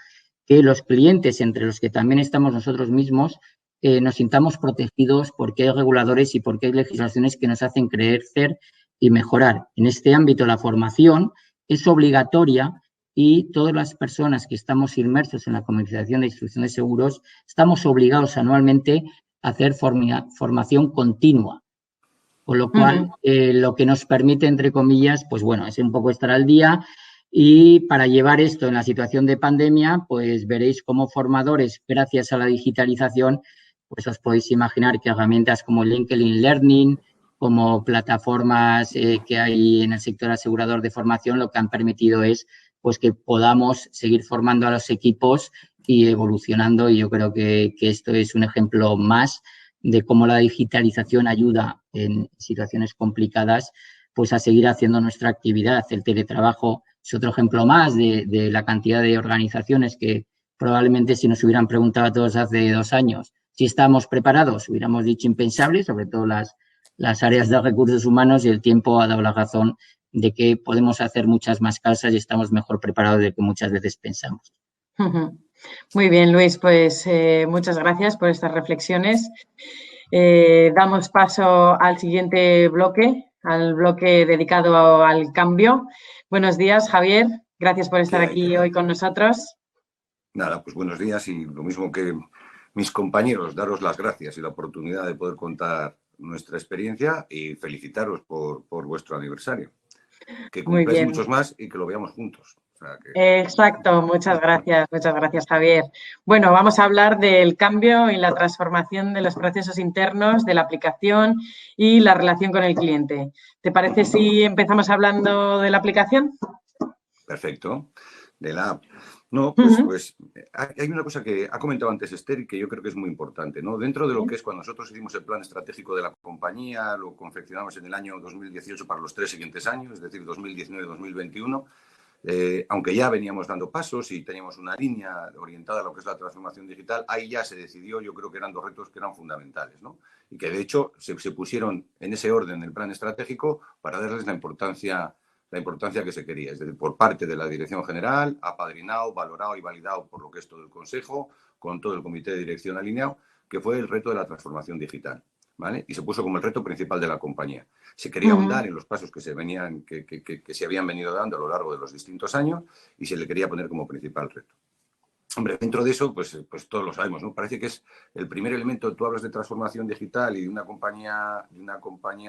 que los clientes, entre los que también estamos nosotros mismos, nos sintamos protegidos porque hay reguladores y porque hay legislaciones que nos hacen crecer y mejorar. En este ámbito, la formación, es obligatoria y todas las personas que estamos inmersos en la comercialización de instrucción de seguros estamos obligados anualmente a hacer formación continua. Con lo cual, lo que nos permite, entre comillas, pues bueno, es un poco estar al día. Y para llevar esto en la situación de pandemia, pues veréis cómo formadores, gracias a la digitalización, pues os podéis imaginar que herramientas como LinkedIn Learning, como plataformas que hay en el sector asegurador de formación, lo que han permitido es pues que podamos seguir formando a los equipos y evolucionando. Y yo creo que esto es un ejemplo más de cómo la digitalización ayuda en situaciones complicadas pues a seguir haciendo nuestra actividad. El teletrabajo es otro ejemplo más de la cantidad de organizaciones que probablemente si nos hubieran preguntado a todos hace 2 años si estábamos preparados, hubiéramos dicho impensable, sobre todo las áreas de recursos humanos, y el tiempo ha dado la razón de que podemos hacer muchas más cosas y estamos mejor preparados de lo que muchas veces pensamos. Muy bien, Luis, pues muchas gracias por estas reflexiones. Damos paso al siguiente bloque, al bloque dedicado al cambio. Buenos días, Javier. Gracias por estar aquí hoy con nosotros. Nada, pues buenos días y lo mismo que mis compañeros, daros las gracias y la oportunidad de poder contar nuestra experiencia y felicitaros por vuestro aniversario. Que cumpláis muchos más y que lo veamos juntos. O sea que... Exacto, muchas gracias, Javier. Bueno, vamos a hablar del cambio y la transformación de los procesos internos, de la aplicación y la relación con el cliente. ¿Te parece si empezamos hablando de la aplicación? Perfecto, de la app. No, pues hay una cosa que ha comentado antes Esther y que yo creo que es muy importante, ¿no? Dentro de lo que es cuando nosotros hicimos el plan estratégico de la compañía, lo confeccionamos en el año 2018 para los 3 siguientes años, es decir, 2019-2021, aunque ya veníamos dando pasos y teníamos una línea orientada a lo que es la transformación digital, ahí ya se decidió, yo creo que eran 2 retos que eran fundamentales, ¿no? Y que de hecho se pusieron en ese orden el plan estratégico para darles la importancia que se quería, es decir, por parte de la Dirección General, apadrinado, valorado y validado por lo que es todo el Consejo, con todo el Comité de Dirección alineado, que fue el reto de la transformación digital, ¿vale? Y se puso como el reto principal de la compañía. Se quería ahondar en los pasos que se habían venido dando a lo largo de los distintos años y se le quería poner como principal reto. Hombre, dentro de eso, pues todos lo sabemos, ¿no? Parece que es el primer elemento. Tú hablas de transformación digital y de una compañía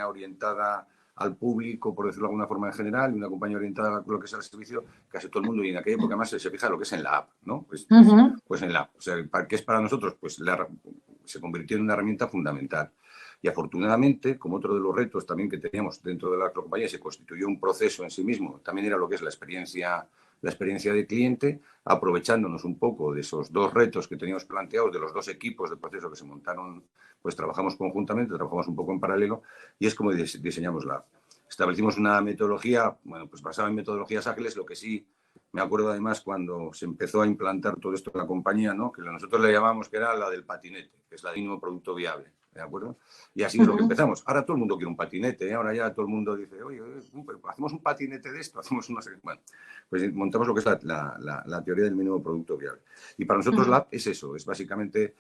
orientada al público, por decirlo de alguna forma en general, y una compañía orientada a lo que es el servicio, casi todo el mundo, y en aquella época más se fija lo que es en la app, ¿no? Pues en la app. O sea, ¿qué es para nosotros? Pues se convirtió en una herramienta fundamental. Y afortunadamente, como otro de los retos también que teníamos dentro de la compañía, se constituyó un proceso en sí mismo, también era lo que es la experiencia de cliente, aprovechándonos un poco de esos 2 retos que teníamos planteados, de los 2 equipos de proceso que se montaron, pues trabajamos conjuntamente, trabajamos un poco en paralelo, y es como diseñamos la app. Establecimos una metodología, bueno, pues basada en metodologías ágiles, lo que sí me acuerdo además cuando se empezó a implantar todo esto en la compañía, ¿no? Que nosotros le llamamos que era la del patinete, que es la de mínimo producto viable, ¿de acuerdo? Y así es lo que empezamos. Ahora todo el mundo quiere un patinete, ¿eh? Ahora ya todo el mundo dice, oye, hacemos un patinete de esto, hacemos una serie. Bueno, pues montamos lo que es la teoría del mínimo producto viable. Y para nosotros la app es eso, es básicamente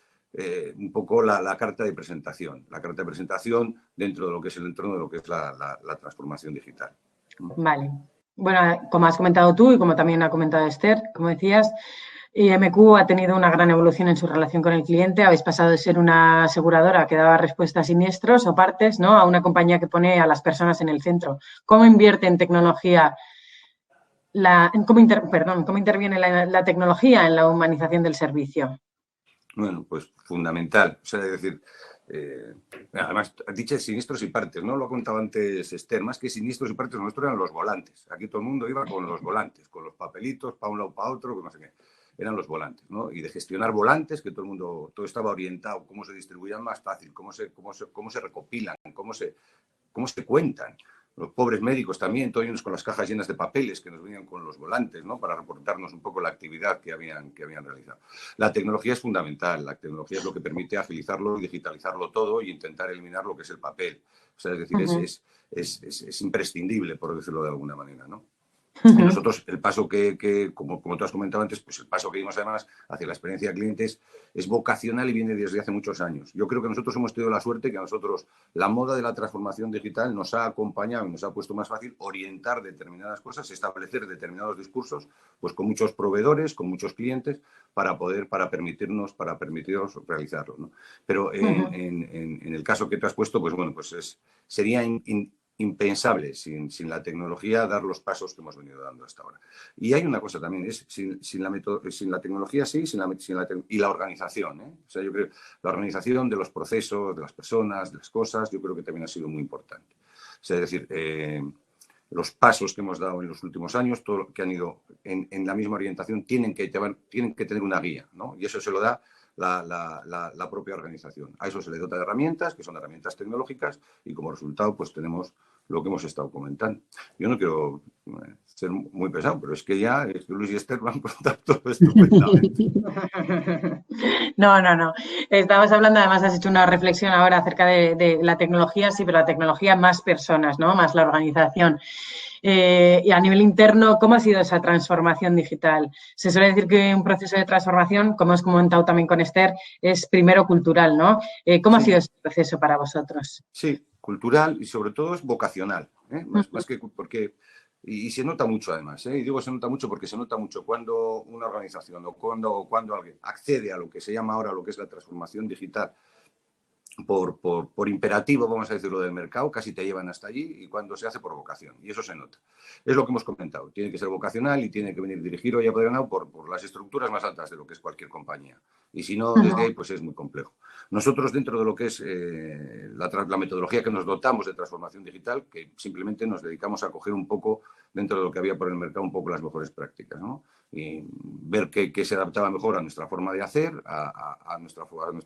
un poco la carta de presentación. La carta de presentación dentro de lo que es el entorno de lo que es la transformación digital. Vale. Bueno, como has comentado tú y como también ha comentado Esther, como decías, IMQ ha tenido una gran evolución en su relación con el cliente. Habéis pasado de ser una aseguradora que daba respuesta a siniestros o partes, ¿no?, a una que pone a las personas en el centro. ¿Cómo invierte en tecnología? ¿Cómo interviene la tecnología en la humanización del servicio? Bueno, pues fundamental. O sea, es decir, además, dicho siniestros y partes, ¿no? Lo ha contado antes Esther, más que siniestros y partes, nuestros eran los volantes. Aquí todo el mundo iba con los volantes, con los papelitos, para un lado, para otro, no sé qué. Eran los volantes, ¿no? Y de gestionar volantes, que todo estaba orientado, cómo se distribuían más fácil, cómo se recopilan, cómo se cuentan. Los pobres médicos también, todos ellos con las cajas llenas de papeles que nos venían con los volantes, ¿no?, para reportarnos un poco la actividad que habían realizado. La tecnología es fundamental, la tecnología es lo que permite agilizarlo y digitalizarlo todo y intentar eliminar lo que es el papel. O sea, es decir, es imprescindible, por decirlo de alguna manera, ¿no? Y nosotros, el paso como tú has comentado antes, pues el paso que dimos además hacia la experiencia de clientes es vocacional y viene desde hace muchos años. Yo creo que nosotros hemos tenido la suerte que a nosotros la moda de la transformación digital nos ha acompañado y nos ha puesto más fácil orientar determinadas cosas, establecer determinados discursos, pues con muchos proveedores, con muchos clientes, para permitirnos realizarlo, ¿no? Pero en el caso que te has puesto, pues bueno, pues sería impensable sin la tecnología dar los pasos que hemos venido dando hasta ahora. Y hay una cosa también, es sin la tecnología sí, y la organización, ¿eh? O sea, yo creo la organización de los procesos, de las personas, de las cosas, yo creo que también ha sido muy importante. O sea, es decir, los pasos que hemos dado en los últimos años, todo lo que han ido en la misma orientación, tienen que tener una guía, ¿no? Y eso se lo da la propia organización. A eso se le dota de herramientas, que son herramientas tecnológicas, y como resultado pues tenemos lo que hemos estado comentando. Yo no quiero ser muy pesado, pero es que Luis y Esther lo han contado todo estupendamente. No. Estabas hablando, además has hecho una reflexión ahora acerca de la tecnología, sí, pero la tecnología más personas, ¿no? Más la organización. Y a nivel interno, ¿cómo ha sido esa transformación digital? Se suele decir que un proceso de transformación, como has comentado también con Esther, es primero cultural, ¿no? ¿Cómo ha sido ese proceso para vosotros? Sí, cultural y sobre todo es vocacional, ¿eh? Más que porque... Y se nota mucho además, ¿eh? Y digo se nota mucho porque se nota mucho cuando una organización o cuando alguien accede a lo que se llama ahora lo que es la transformación digital por imperativo, vamos a decirlo, del mercado, casi te llevan hasta allí, y cuando se hace por vocación. Y eso se nota. Es lo que hemos comentado. Tiene que ser vocacional y tiene que venir dirigido y apadrinado por las estructuras más altas de lo que es cualquier compañía. Y si no, desde ahí, pues es muy complejo. Nosotros, dentro de lo que es la metodología que nos dotamos de transformación digital, que simplemente nos dedicamos a coger un poco, dentro de lo que había por el mercado, un poco las mejores prácticas, ¿no? Y ver qué se adaptaba mejor a nuestra forma de hacer, a nuestra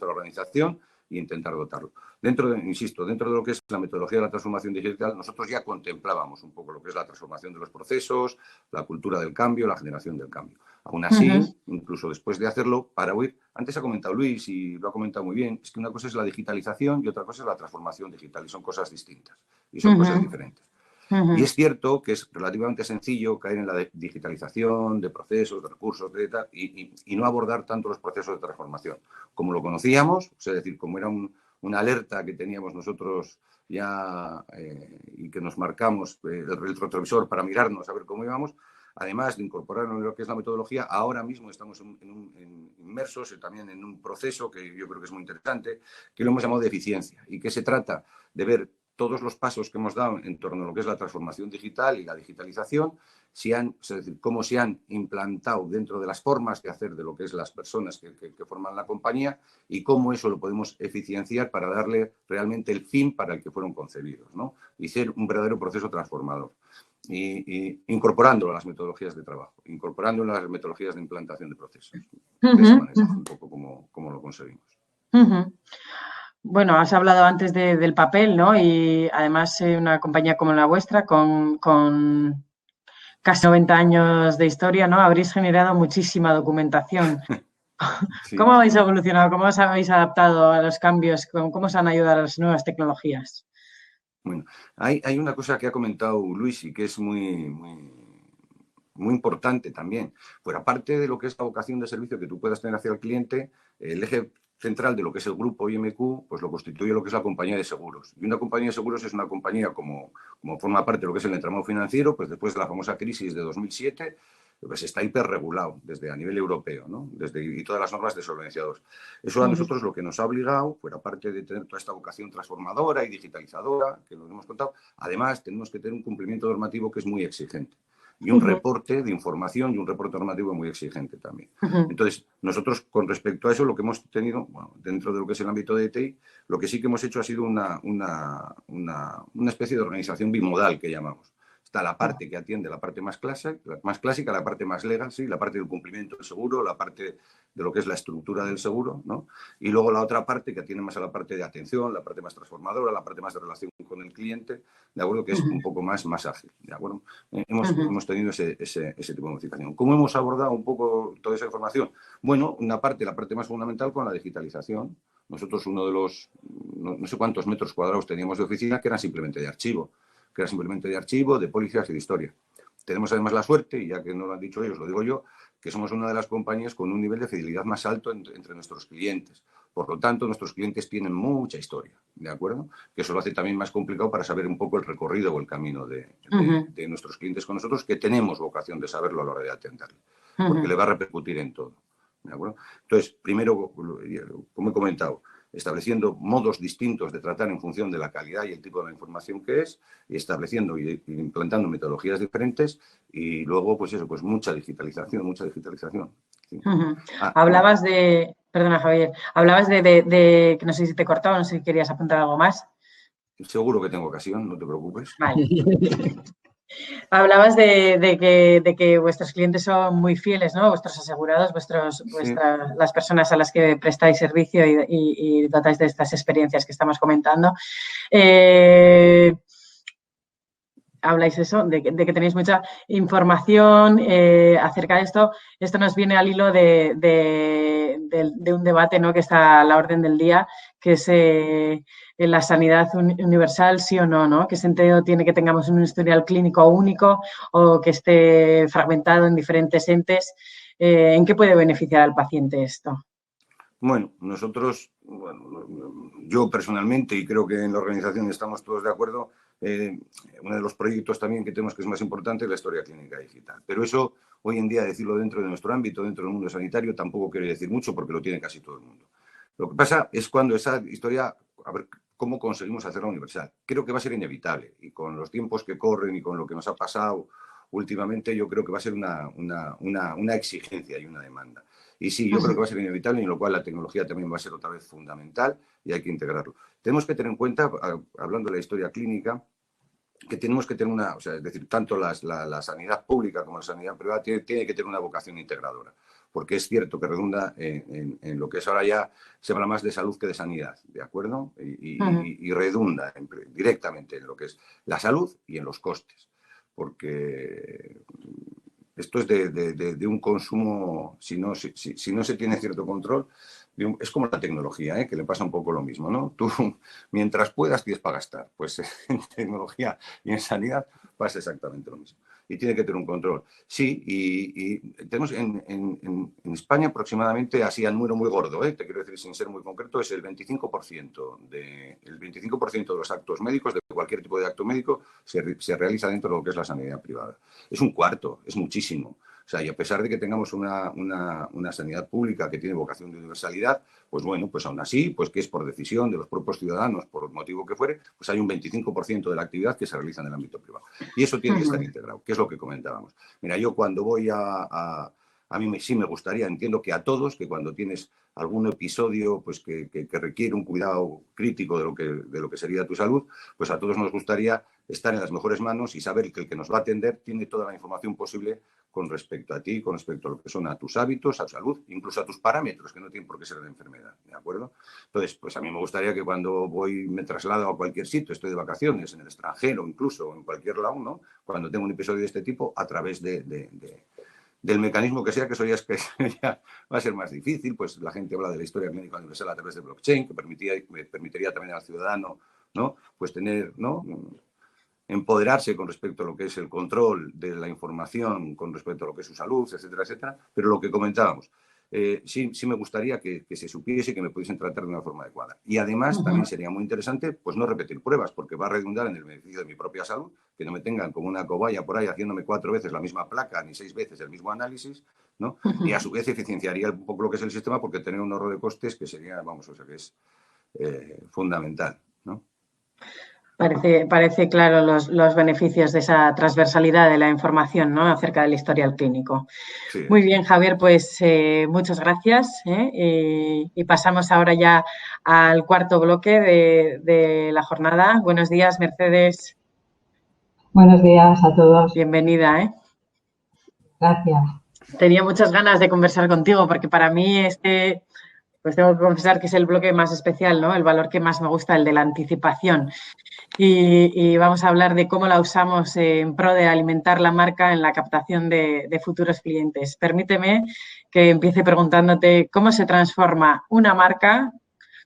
organización, e intentar dotarlo. Insisto, dentro de lo que es la metodología de la transformación digital, nosotros ya contemplábamos un poco lo que es la transformación de los procesos, la cultura del cambio, la generación del cambio. Aún así, incluso después de hacerlo, para huir, antes ha comentado Luis y lo ha comentado muy bien, es que una cosa es la digitalización y otra cosa es la transformación digital, y son cosas distintas, y son cosas diferentes. Y es cierto que es relativamente sencillo caer en la digitalización de procesos, de recursos, y no abordar tanto los procesos de transformación. Como lo conocíamos, es decir, como era una alerta que teníamos nosotros ya y que nos marcamos el retrovisor para mirarnos a ver cómo íbamos, además de incorporarlo en lo que es la metodología, ahora mismo estamos inmersos también en un proceso que yo creo que es muy interesante, que lo hemos llamado de eficiencia, y que se trata de ver todos los pasos que hemos dado en torno a lo que es la transformación digital y la digitalización, es decir, cómo se han implantado dentro de las formas de hacer de lo que es las personas que forman la compañía, y cómo eso lo podemos eficienciar para darle realmente el fin para el que fueron concebidos, ¿no? Y ser un verdadero proceso transformador. Y incorporándolo a las metodologías de trabajo, incorporándolo a las metodologías de implantación de procesos. De esa manera, un poco como lo conseguimos. Bueno, has hablado antes del papel, ¿no? Y además una compañía como la vuestra, con casi 90 años de historia, ¿no? Habréis generado muchísima documentación. Sí. ¿Cómo habéis evolucionado? ¿Cómo os habéis adaptado a los cambios? ¿Cómo os han ayudado las nuevas tecnologías? Bueno, hay una cosa que ha comentado Luis y que es muy importante también. Pues aparte de lo que es la vocación de servicio que tú puedas tener hacia el cliente, el eje central de lo que es el grupo IMQ, pues lo constituye lo que es la compañía de seguros. Y una compañía de seguros es una compañía como forma parte de lo que es el entramado financiero, pues después de la famosa crisis de 2007, pues está hiperregulado desde a nivel europeo, ¿no? Y todas las normas de Solvencia II. Eso a nosotros lo que nos ha obligado, fuera parte de tener toda esta vocación transformadora y digitalizadora, que lo hemos contado, además tenemos que tener un cumplimiento normativo que es muy exigente. Y un reporte de información y un reporte normativo muy exigente también. Entonces, nosotros con respecto a eso, lo que hemos tenido, bueno, dentro de lo que es el ámbito de TI, lo que sí que hemos hecho ha sido una especie de organización bimodal que llamamos. Está la parte que atiende la parte más clásica, la parte más legal, sí, la parte del cumplimiento del seguro, la parte de lo que es la estructura del seguro, ¿no? Y luego la otra parte que atiende más a la parte de atención, la parte más transformadora, la parte más de relación con el cliente, ¿de acuerdo? Que es un poco más ágil, ¿de acuerdo? Hemos tenido ese tipo de modificación. ¿Cómo hemos abordado un poco toda esa información? Bueno, la parte más fundamental con la digitalización. Nosotros uno de los, no sé cuántos metros cuadrados teníamos de oficina que eran simplemente de archivo, de pólizas y de historia. Tenemos además la suerte, y ya que no lo han dicho ellos, lo digo yo, que somos una de las compañías con un nivel de fidelidad más alto entre nuestros clientes. Por lo tanto, nuestros clientes tienen mucha historia, ¿de acuerdo? Que eso lo hace también más complicado para saber un poco el recorrido o el camino de nuestros clientes con nosotros, que tenemos vocación de saberlo a la hora de atenderle, porque le va a repercutir en todo, ¿de acuerdo? Entonces, primero, como he comentado, estableciendo modos distintos de tratar en función de la calidad y el tipo de la información que es, y estableciendo y implantando metodologías diferentes, y luego, pues eso, pues mucha digitalización, mucha digitalización. Sí. Hablabas de, perdona Javier, hablabas de que no sé si te he cortado, no sé si querías apuntar algo más. Seguro que tengo ocasión, no te preocupes. Vale. Hablabas de que vuestros clientes son muy fieles, ¿no? Vuestros asegurados, las personas a las que prestáis servicio y dotáis de estas experiencias que estamos comentando. Habláis eso, de que tenéis mucha información acerca de esto. Esto nos viene al hilo de un debate, ¿no?, que está a la orden del día, que es la sanidad universal, sí o no, ¿no? ¿Qué sentido tiene que tengamos un historial clínico único o que esté fragmentado en diferentes entes? ¿En qué puede beneficiar al paciente esto? Bueno, nosotros, yo personalmente, y creo que en la organización estamos todos de acuerdo, uno de los proyectos también que tenemos que es más importante es la historia clínica digital. Pero eso, hoy en día, decirlo dentro de nuestro ámbito, dentro del mundo sanitario, tampoco quiere decir mucho porque lo tiene casi todo el mundo. Lo que pasa es cuando esa historia, a ver cómo conseguimos hacerla universal. Creo que va a ser inevitable y con los tiempos que corren y con lo que nos ha pasado últimamente, yo creo que va a ser una exigencia y una demanda. Y sí, yo creo que va a ser inevitable, y en lo cual la tecnología también va a ser otra vez fundamental y hay que integrarlo. Tenemos que tener en cuenta, hablando de la historia clínica, que tenemos que tener o sea, es decir, tanto la sanidad pública como la sanidad privada tiene que tener una vocación integradora, porque es cierto que redunda en lo que es ahora ya, se habla más de salud que de sanidad, ¿de acuerdo? Y redunda directamente en lo que es la salud y en los costes, porque esto es de un consumo, si no se tiene cierto control, es como la tecnología, que le pasa un poco lo mismo, ¿no? Tú, mientras puedas, tienes para gastar. Pues en tecnología y en sanidad pasa exactamente lo mismo. Y tiene que tener un control. Sí, y tenemos en España aproximadamente, así al número muy gordo, te quiero decir sin ser muy concreto, es el 25% de los actos médicos, de cualquier tipo de acto médico, se realiza dentro de lo que es la sanidad privada. Es un cuarto, es muchísimo. O sea, y a pesar de que tengamos una sanidad pública que tiene vocación de universalidad, pues bueno, pues aún así, pues que es por decisión de los propios ciudadanos, por el motivo que fuere, pues hay un 25% de la actividad que se realiza en el ámbito privado. Y eso tiene que estar integrado, que es lo que comentábamos. Mira, yo cuando voy a mí sí me gustaría, entiendo que a todos, que cuando tienes algún episodio pues que requiere un cuidado crítico de lo que sería tu salud, pues a todos nos gustaría estar en las mejores manos y saber que el que nos va a atender tiene toda la información posible con respecto a ti, con respecto a lo que son a tus hábitos, a tu salud, incluso a tus parámetros, que no tienen por qué ser de enfermedad, ¿de acuerdo? Entonces, pues a mí me gustaría que cuando me traslado a cualquier sitio, estoy de vacaciones, en el extranjero, incluso en cualquier lado, ¿no? Cuando tengo un episodio de este tipo, a través del mecanismo que sea, que eso ya va a ser más difícil, pues la gente habla de la historia clínica universal a través de blockchain, que permitiría también al ciudadano, ¿no? Pues tener, ¿no?, empoderarse con respecto a lo que es el control de la información, con respecto a lo que es su salud, etcétera, etcétera. Pero lo que comentábamos, sí me gustaría que se supiese y que me pudiesen tratar de una forma adecuada. Y además también sería muy interesante pues no repetir pruebas, porque va a redundar en el beneficio de mi propia salud, que no me tengan como una cobaya por ahí haciéndome 4 veces la misma placa ni 6 veces el mismo análisis, ¿no? Y a su vez eficienciaría un poco lo que es el sistema, porque tener un ahorro de costes que sería, vamos, o sea, que es fundamental, ¿no? Parece claro los beneficios de esa transversalidad de la información, ¿no?, acerca del historial clínico. Sí. Muy bien, Javier, pues muchas gracias. Y pasamos ahora ya al cuarto bloque de la jornada. Buenos días, Mercedes. Buenos días a todos. Bienvenida. Gracias. Tenía muchas ganas de conversar contigo porque para mí pues tengo que confesar que es el bloque más especial, ¿no? El valor que más me gusta, el de la anticipación. Y vamos a hablar de cómo la usamos en pro de alimentar la marca en la captación de futuros clientes. Permíteme que empiece preguntándote cómo se transforma una marca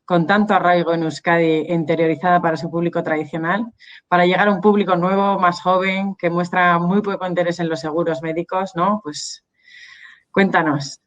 con tanto arraigo en Euskadi, interiorizada para su público tradicional, para llegar a un público nuevo, más joven, que muestra muy poco interés en los seguros médicos, ¿no? Pues cuéntanos.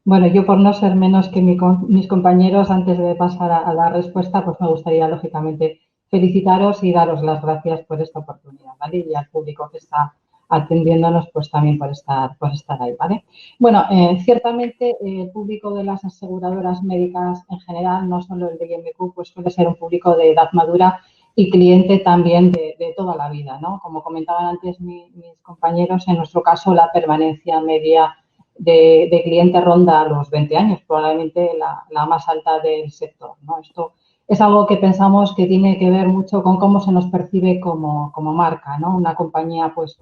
Bueno, yo por no ser menos que mis compañeros, antes de pasar a la respuesta, pues me gustaría, lógicamente, felicitaros y daros las gracias por esta oportunidad, ¿vale? Y al público que está atendiéndonos, pues también por estar ahí, ¿vale? Bueno, ciertamente el público de las aseguradoras médicas en general, no solo el de IMQ, pues suele ser un público de edad madura y cliente también de toda la vida, ¿no? Como comentaban antes mis compañeros, en nuestro caso la permanencia media de cliente ronda a los 20 años, probablemente la más alta del sector, ¿no? Esto es algo que pensamos que tiene que ver mucho con cómo se nos percibe como marca, ¿no? Una compañía, pues,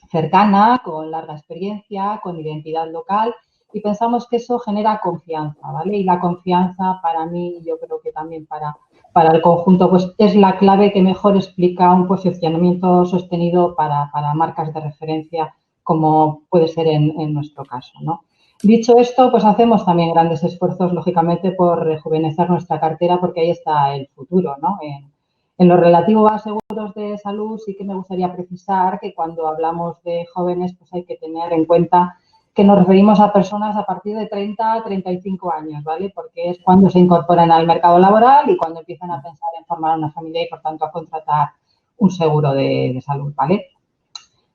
cercana, con larga experiencia, con identidad local, y pensamos que eso genera confianza, ¿vale? Y la confianza para mí, y yo creo que también para el conjunto, pues es la clave que mejor explica un posicionamiento sostenido para marcas de referencia, como puede ser en nuestro caso, ¿no? Dicho esto, pues hacemos también grandes esfuerzos, lógicamente, por rejuvenecer nuestra cartera, porque ahí está el futuro, ¿no? En lo relativo a seguros de salud, sí que me gustaría precisar que cuando hablamos de jóvenes, pues hay que tener en cuenta que nos referimos a personas a partir de 30 a 35 años, ¿vale? Porque es cuando se incorporan al mercado laboral y cuando empiezan a pensar en formar una familia y, por tanto, a contratar un seguro de salud, ¿vale?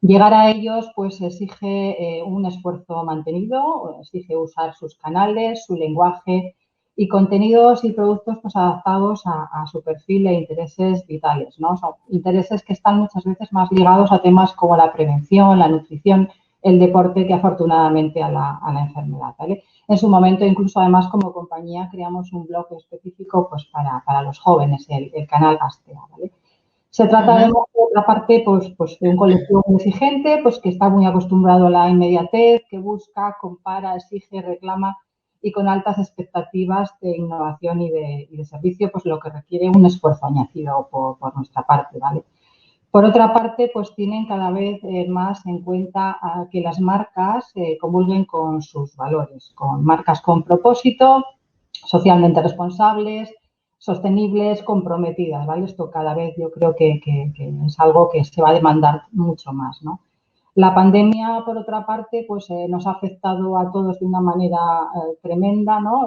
Llegar a ellos, pues, exige un esfuerzo mantenido, exige usar sus canales, su lenguaje y contenidos y productos, pues, adaptados a su perfil e intereses vitales, ¿no? Son intereses que están muchas veces más ligados a temas como la prevención, la nutrición, el deporte, que afortunadamente a la enfermedad, ¿vale? En su momento, incluso, además, como compañía, creamos un blog específico, pues, para los jóvenes, el canal Gastea, ¿vale? Se trata, además, por otra parte, pues de un colectivo muy exigente, pues que está muy acostumbrado a la inmediatez, que busca, compara, exige, reclama y con altas expectativas de innovación y de servicio, pues lo que requiere un esfuerzo añadido por nuestra parte, ¿vale? Por otra parte, pues tienen cada vez más en cuenta que las marcas comulguen con sus valores, con marcas con propósito, socialmente responsables, sostenibles, comprometidas, ¿vale? Esto cada vez yo creo que es algo que se va a demandar mucho más, ¿no? La pandemia, por otra parte, pues nos ha afectado a todos de una manera tremenda, ¿no?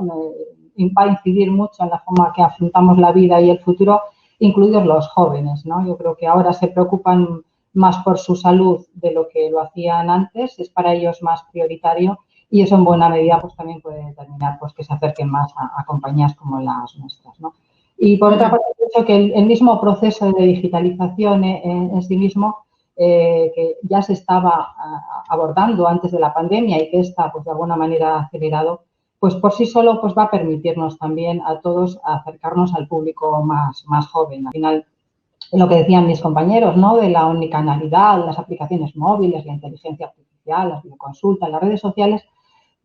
Va a incidir mucho en la forma que afrontamos la vida y el futuro, incluidos los jóvenes, ¿no? Yo creo que ahora se preocupan más por su salud de lo que lo hacían antes, es para ellos más prioritario y eso en buena medida pues también puede determinar pues que se acerquen más a compañías como las nuestras, ¿no? Y por otra parte, pienso que el mismo proceso de digitalización en sí mismo que ya se estaba abordando antes de la pandemia y que esta pues de alguna manera ha acelerado, pues por sí solo pues va a permitirnos también a todos acercarnos al público más joven. Al final, lo que decían mis compañeros, ¿no? De la omnicanalidad, las aplicaciones móviles, la inteligencia artificial, las videoconsultas, las redes sociales,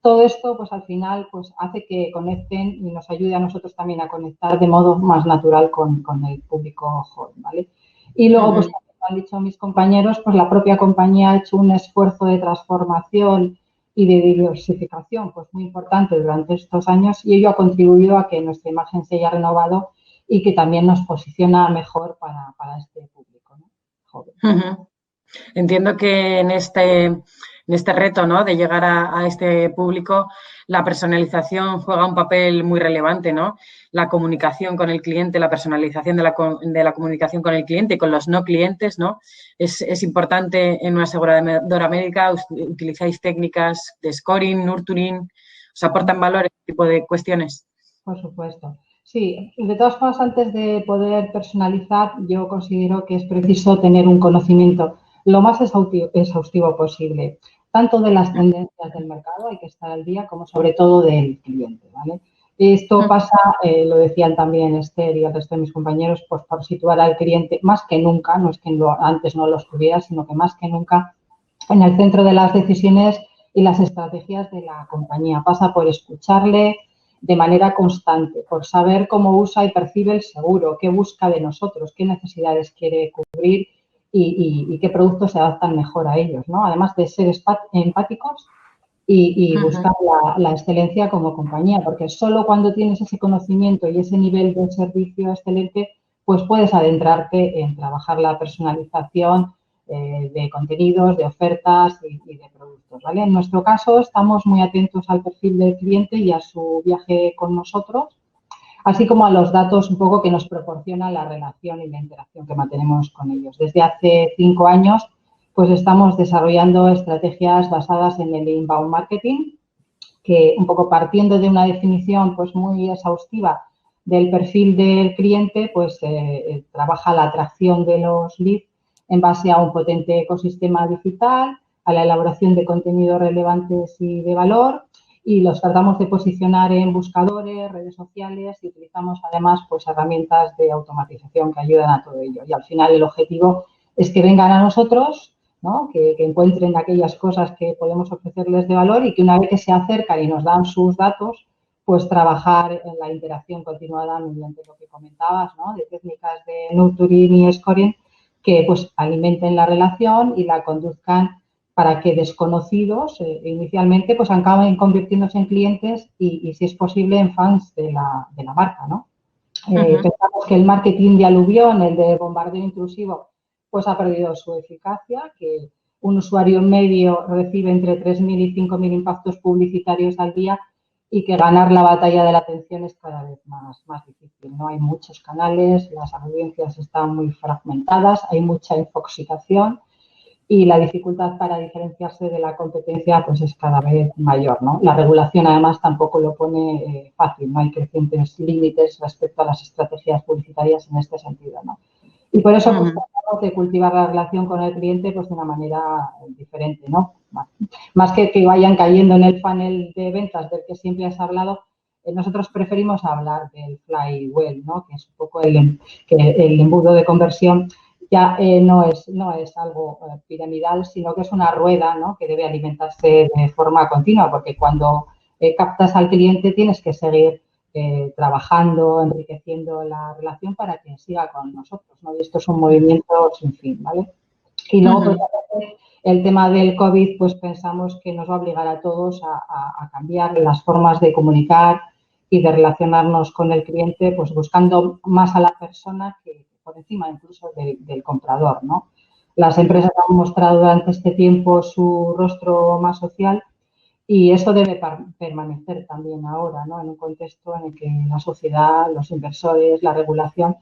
todo esto, pues al final, pues hace que conecten y nos ayude a nosotros también a conectar de modo más natural con el público joven, ¿vale? Y luego, pues como han dicho mis compañeros, pues la propia compañía ha hecho un esfuerzo de transformación y de diversificación, pues muy importante durante estos años y ello ha contribuido a que nuestra imagen se haya renovado y que también nos posiciona mejor para este público, ¿no? Joven. Entiendo que en este reto, ¿no? De llegar a este público, la personalización juega un papel muy relevante, ¿no? La comunicación con el cliente, la personalización de la comunicación con el cliente y con los no clientes, ¿no? Es importante en una aseguradora médica. ¿Utilizáis técnicas de scoring, nurturing? ¿Os aportan valor este tipo de cuestiones? Por supuesto. Sí, de todas formas, antes de poder personalizar, yo considero que es preciso tener un conocimiento lo más exhaustivo posible, tanto de las tendencias del mercado, hay que estar al día, como sobre todo del cliente, ¿vale? Esto pasa, lo decían también Esther y el resto de mis compañeros, pues por situar al cliente más que nunca, no es que antes no lo estuviera, sino que más que nunca en el centro de las decisiones y las estrategias de la compañía. Pasa por escucharle de manera constante, por saber cómo usa y percibe el seguro, qué busca de nosotros, qué necesidades quiere cubrir y qué productos se adaptan mejor a ellos, ¿no? Además de ser empáticos y buscar la excelencia como compañía, porque solo cuando tienes ese conocimiento y ese nivel de servicio excelente, pues puedes adentrarte en trabajar la personalización de contenidos, de ofertas y de productos, ¿vale? En nuestro caso, estamos muy atentos al perfil del cliente y a su viaje con nosotros, así como a los datos un poco que nos proporciona la relación y la interacción que mantenemos con ellos. Desde hace 5 años, pues estamos desarrollando estrategias basadas en el inbound marketing, que un poco partiendo de una definición pues muy exhaustiva del perfil del cliente, pues trabaja la atracción de los leads en base a un potente ecosistema digital, a la elaboración de contenidos relevantes y de valor, y los tratamos de posicionar en buscadores, redes sociales, y utilizamos además pues herramientas de automatización que ayudan a todo ello. Y al final el objetivo es que vengan a nosotros, ¿no? Que encuentren aquellas cosas que podemos ofrecerles de valor y que una vez que se acercan y nos dan sus datos, pues trabajar en la interacción continuada mediante lo que comentabas, ¿no? De técnicas de nurturing y scoring que pues alimenten la relación y la conduzcan para que desconocidos inicialmente pues acaben convirtiéndose en clientes y si es posible en fans de la marca, ¿no? Pensamos que el marketing de aluvión, el de bombardeo intrusivo, pues ha perdido su eficacia, que un usuario medio recibe entre 3.000 y 5.000 impactos publicitarios al día y que ganar la batalla de la atención es cada vez más difícil, ¿no? Hay muchos canales, las audiencias están muy fragmentadas, hay mucha infoxicación y la dificultad para diferenciarse de la competencia pues es cada vez mayor, ¿no? La regulación además tampoco lo pone fácil, no hay crecientes límites respecto a las estrategias publicitarias en este sentido, ¿no? Y por eso pues, tratamos de cultivar la relación con el cliente pues de una manera diferente, ¿no? Más que vayan cayendo en el funnel de ventas del que siempre has hablado, nosotros preferimos hablar del flywheel, ¿no? Que es un poco el embudo de conversión. Ya no es algo piramidal, sino que es una rueda, ¿no? Que debe alimentarse de forma continua, porque cuando captas al cliente tienes que seguir trabajando, enriqueciendo la relación para que siga con nosotros, ¿no? Y esto es un movimiento sin fin, ¿vale? Y luego, pues, el tema del COVID, pues pensamos que nos va a obligar a todos a cambiar las formas de comunicar y de relacionarnos con el cliente, pues buscando más a la persona que por encima incluso del comprador, ¿no? Las empresas han mostrado durante este tiempo su rostro más social y eso debe permanecer también ahora, ¿no? En un contexto en el que la sociedad, los inversores, la regulación,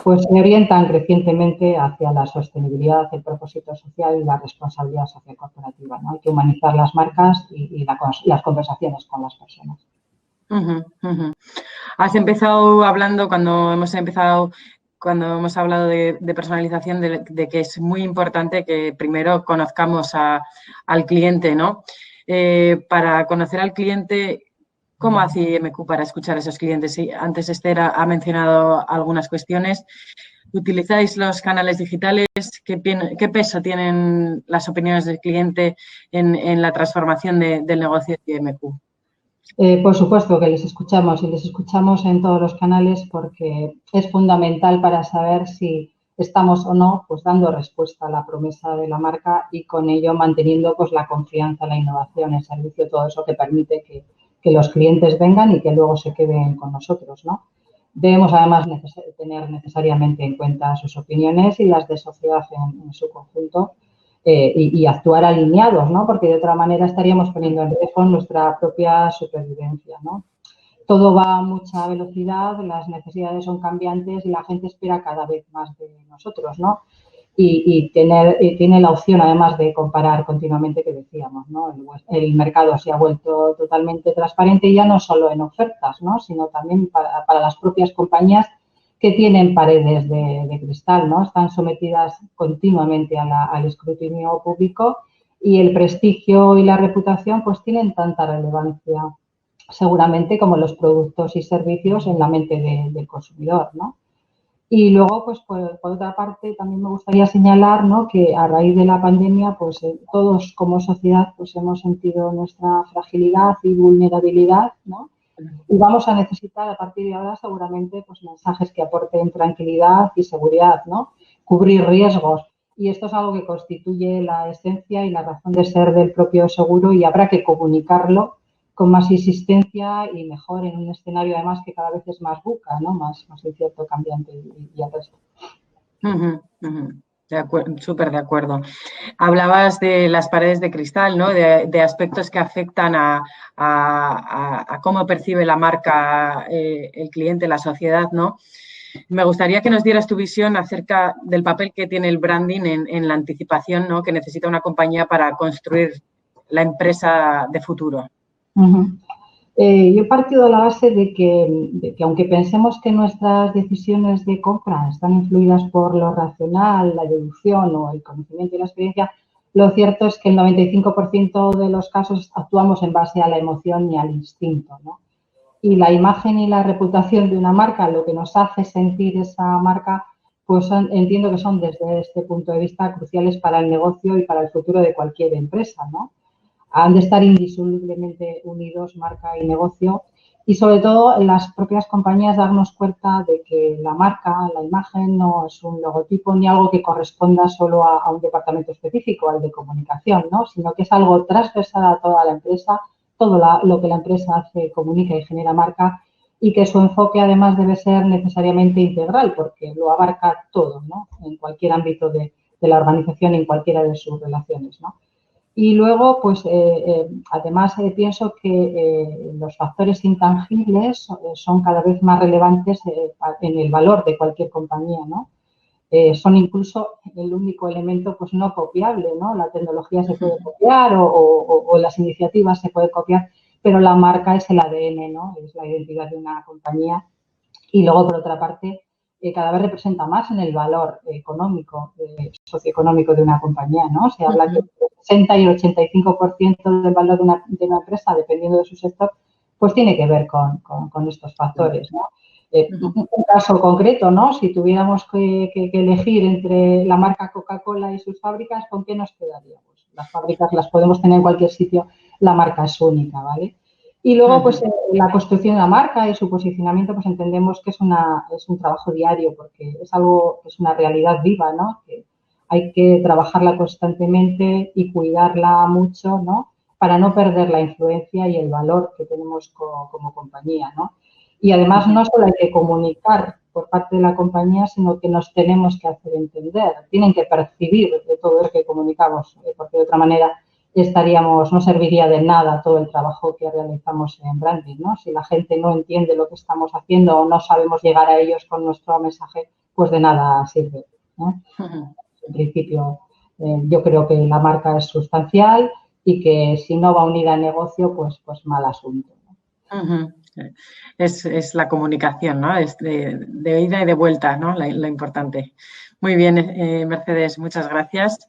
pues se orientan crecientemente hacia la sostenibilidad, el propósito social y la responsabilidad sociocorporativa, ¿no? Hay que humanizar las marcas y las conversaciones con las personas. Has empezado hablando, cuando hemos hablado de personalización, de que es muy importante que primero conozcamos al cliente, ¿no? Para conocer al cliente, ¿cómo hace IMQ para escuchar a esos clientes? Sí, antes Esther ha mencionado algunas cuestiones. ¿Utilizáis los canales digitales? ¿Qué peso tienen las opiniones del cliente en la transformación del negocio de IMQ? Por supuesto que les escuchamos y les escuchamos en todos los canales porque es fundamental para saber si estamos o no pues dando respuesta a la promesa de la marca y con ello manteniendo pues la confianza, la innovación, el servicio, todo eso que permite que los clientes vengan y que luego se queden con nosotros, ¿no? Debemos además tener necesariamente en cuenta sus opiniones y las de sociedad en su conjunto. Y actuar alineados, ¿no? Porque de otra manera estaríamos poniendo en riesgo nuestra propia supervivencia, ¿no? Todo va a mucha velocidad, las necesidades son cambiantes y la gente espera cada vez más de nosotros, ¿no? Y tiene la opción, además, de comparar continuamente, que decíamos, ¿no? El mercado se ha vuelto totalmente transparente y ya no solo en ofertas, ¿no? Sino también para las propias compañías que tienen paredes de cristal, ¿no? Están sometidas continuamente al escrutinio público y el prestigio y la reputación pues tienen tanta relevancia seguramente como los productos y servicios en la mente del consumidor, ¿no? Y luego, pues por otra parte, también me gustaría señalar, ¿no? Que a raíz de la pandemia, pues todos como sociedad pues hemos sentido nuestra fragilidad y vulnerabilidad, ¿no? Y vamos a necesitar a partir de ahora seguramente pues mensajes que aporten tranquilidad y seguridad, ¿no? Cubrir riesgos Y esto es algo que constituye la esencia y la razón de ser del propio seguro y habrá que comunicarlo con más insistencia y mejor en un escenario además que cada vez es más VUCA, ¿no? Más incierto, cambiante y el resto. Súper de acuerdo. Hablabas de las paredes de cristal, ¿no? De aspectos que afectan a cómo percibe la marca el cliente, la sociedad, ¿no? Me gustaría que nos dieras tu visión acerca del papel que tiene el branding en la anticipación, ¿no? Que necesita una compañía para construir la empresa de futuro. Yo he partido de la base de que aunque pensemos que nuestras decisiones de compra están influidas por lo racional, la deducción o el conocimiento y la experiencia, lo cierto es que el 95% de los casos actuamos en base a la emoción y al instinto, ¿no? Y la imagen y la reputación de una marca, lo que nos hace sentir esa marca, pues entiendo que son desde este punto de vista cruciales para el negocio y para el futuro de cualquier empresa, ¿no? Han de estar indisolublemente unidos marca y negocio y sobre todo en las propias compañías darnos cuenta de que la marca, la imagen no es un logotipo ni algo que corresponda solo a un departamento específico, al de comunicación, ¿no? Sino que es algo transversal a toda la empresa, todo lo que la empresa hace, comunica y genera marca y que su enfoque además debe ser necesariamente integral porque lo abarca todo, ¿no? En cualquier ámbito de la organización, en cualquiera de sus relaciones, ¿no? Y luego, pues, además pienso que los factores intangibles son cada vez más relevantes en el valor de cualquier compañía, ¿no? Son incluso el único elemento, pues, no copiable, ¿no? La tecnología se puede copiar o las iniciativas se pueden copiar, pero la marca es el ADN, ¿no? Es la identidad de una compañía. Y luego, por otra parte, cada vez representa más en el valor económico, socioeconómico de una compañía, ¿no? Se habla que el 60 y el 85% del valor de una empresa, dependiendo de su sector, pues tiene que ver con estos factores, ¿no? Un caso concreto, ¿no? Si tuviéramos que elegir entre la marca Coca-Cola y sus fábricas, ¿con qué nos quedaríamos? Las fábricas las podemos tener en cualquier sitio, la marca es única, ¿vale? Y luego, pues, la construcción de la marca y su posicionamiento, pues entendemos que es un trabajo diario porque es algo, es una realidad viva, ¿no? Que hay que trabajarla constantemente y cuidarla mucho, ¿no? Para no perder la influencia y el valor que tenemos como compañía, ¿no? Y además no solo hay que comunicar por parte de la compañía, sino que nos tenemos que hacer entender. Tienen que percibir de todo lo que comunicamos, porque de otra manera no serviría de nada todo el trabajo que realizamos en branding, ¿no? Si la gente no entiende lo que estamos haciendo o no sabemos llegar a ellos con nuestro mensaje, pues de nada sirve, ¿no? En principio, yo creo que la marca es sustancial y que si no va unida al negocio, pues mal asunto, ¿no? Es la comunicación, ¿no? Es de ida y de vuelta, ¿no? Lo importante. Muy bien, Mercedes, muchas gracias.